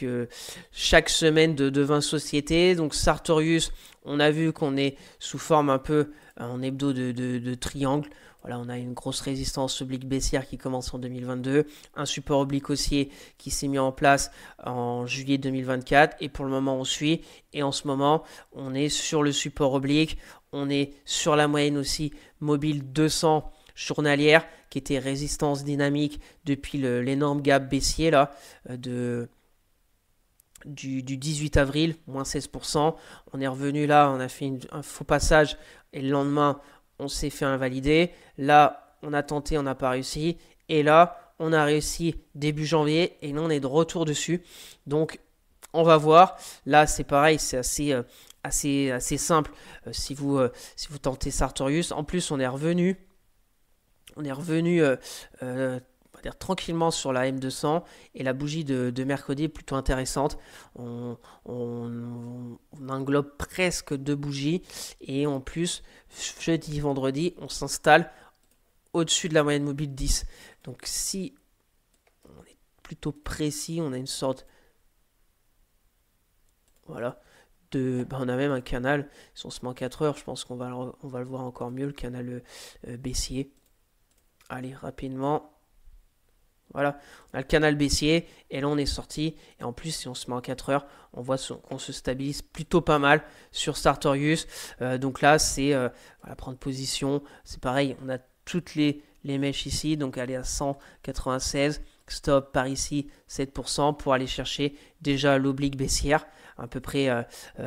semaine de 20 sociétés. Donc Sartorius, on a vu qu'on est sous forme un peu en hebdo de triangle. Voilà, on a une grosse résistance oblique baissière qui commence en 2022, un support oblique haussier qui s'est mis en place en juillet 2024 et pour le moment on suit et en ce moment on est sur le support oblique, on est sur la moyenne aussi mobile 200 journalière qui était résistance dynamique depuis l'énorme gap baissier là du 18 avril, moins 16%. On est revenu là, on a fait un faux passage et le lendemain on s'est fait invalider. Là, on a tenté, on n'a pas réussi. Et là, on a réussi début janvier. Et là, on est de retour dessus. Donc, on va voir. Là, c'est pareil, c'est assez simple. Si vous tentez Sartorius. En plus, on est revenu on va dire tranquillement sur la M200 et la bougie de mercredi est plutôt intéressante. On englobe presque 2 bougies et en plus jeudi, vendredi, on s'installe au-dessus de la moyenne mobile 10. Donc si on est plutôt précis, on a une sorte voilà on a même un canal, si on se met en 4 heures, je pense qu'on va le voir encore mieux, le canal baissier. Allez, rapidement. Voilà, on a le canal baissier et là on est sorti. Et en plus, si on se met en 4 heures, on voit qu'on se stabilise plutôt pas mal sur Sartorius. Donc là, c'est prendre position. C'est pareil, on a toutes les mèches ici. Donc aller à 196. Stop par ici, 7% pour aller chercher déjà l'oblique baissière. À peu près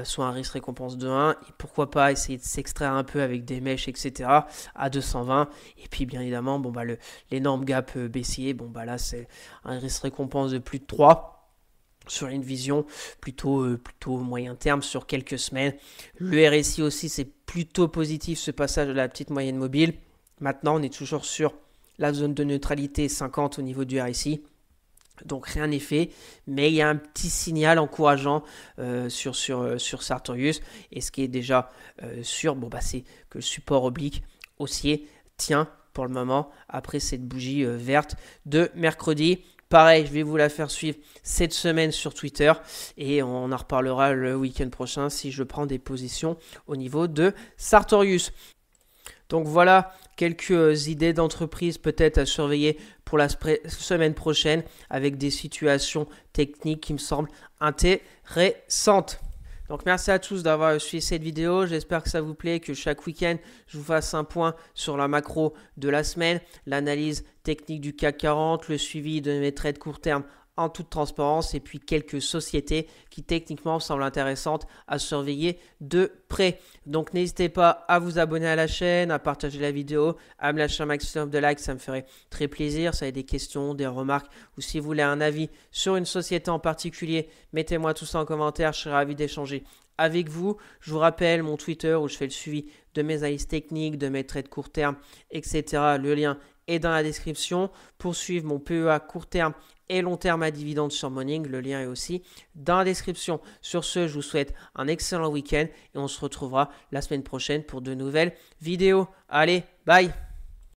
soit un risque récompense de 1 et pourquoi pas essayer de s'extraire un peu avec des mèches etc à 220 et puis bien évidemment l'énorme gap baissier là c'est un risque récompense de plus de 3 sur une vision plutôt moyen terme sur quelques semaines. Le RSI aussi c'est plutôt positif ce passage de la petite moyenne mobile. Maintenant on est toujours sur la zone de neutralité 50 au niveau du RSI. Donc rien n'est fait, mais il y a un petit signal encourageant sur Sartorius. Et ce qui est déjà sûr, c'est que le support oblique haussier tient pour le moment après cette bougie verte de mercredi. Pareil, je vais vous la faire suivre cette semaine sur Twitter et on en reparlera le week-end prochain si je prends des positions au niveau de Sartorius. Donc voilà quelques idées d'entreprise peut-être à surveiller pour la semaine prochaine avec des situations techniques qui me semblent intéressantes. Donc merci à tous d'avoir suivi cette vidéo, j'espère que ça vous plaît, que chaque week-end je vous fasse un point sur la macro de la semaine, l'analyse technique du CAC 40, le suivi de mes trades court terme en toute transparence et puis quelques sociétés qui techniquement semblent intéressantes à surveiller de près. Donc n'hésitez pas à vous abonner à la chaîne, à partager la vidéo, à me lâcher un maximum de likes, ça me ferait très plaisir. Si vous avez des questions, des remarques ou si vous voulez un avis sur une société en particulier, mettez-moi tout ça en commentaire, je serai ravi d'échanger avec vous. Je vous rappelle mon Twitter où je fais le suivi de mes analyses techniques, de mes trades court terme, etc. Le lien est dans la description. Pour suivre mon PEA court terme et long terme à dividendes sur Morning, le lien est aussi dans la description. Sur ce, je vous souhaite un excellent week-end et on se retrouvera la semaine prochaine pour de nouvelles vidéos. Allez, bye!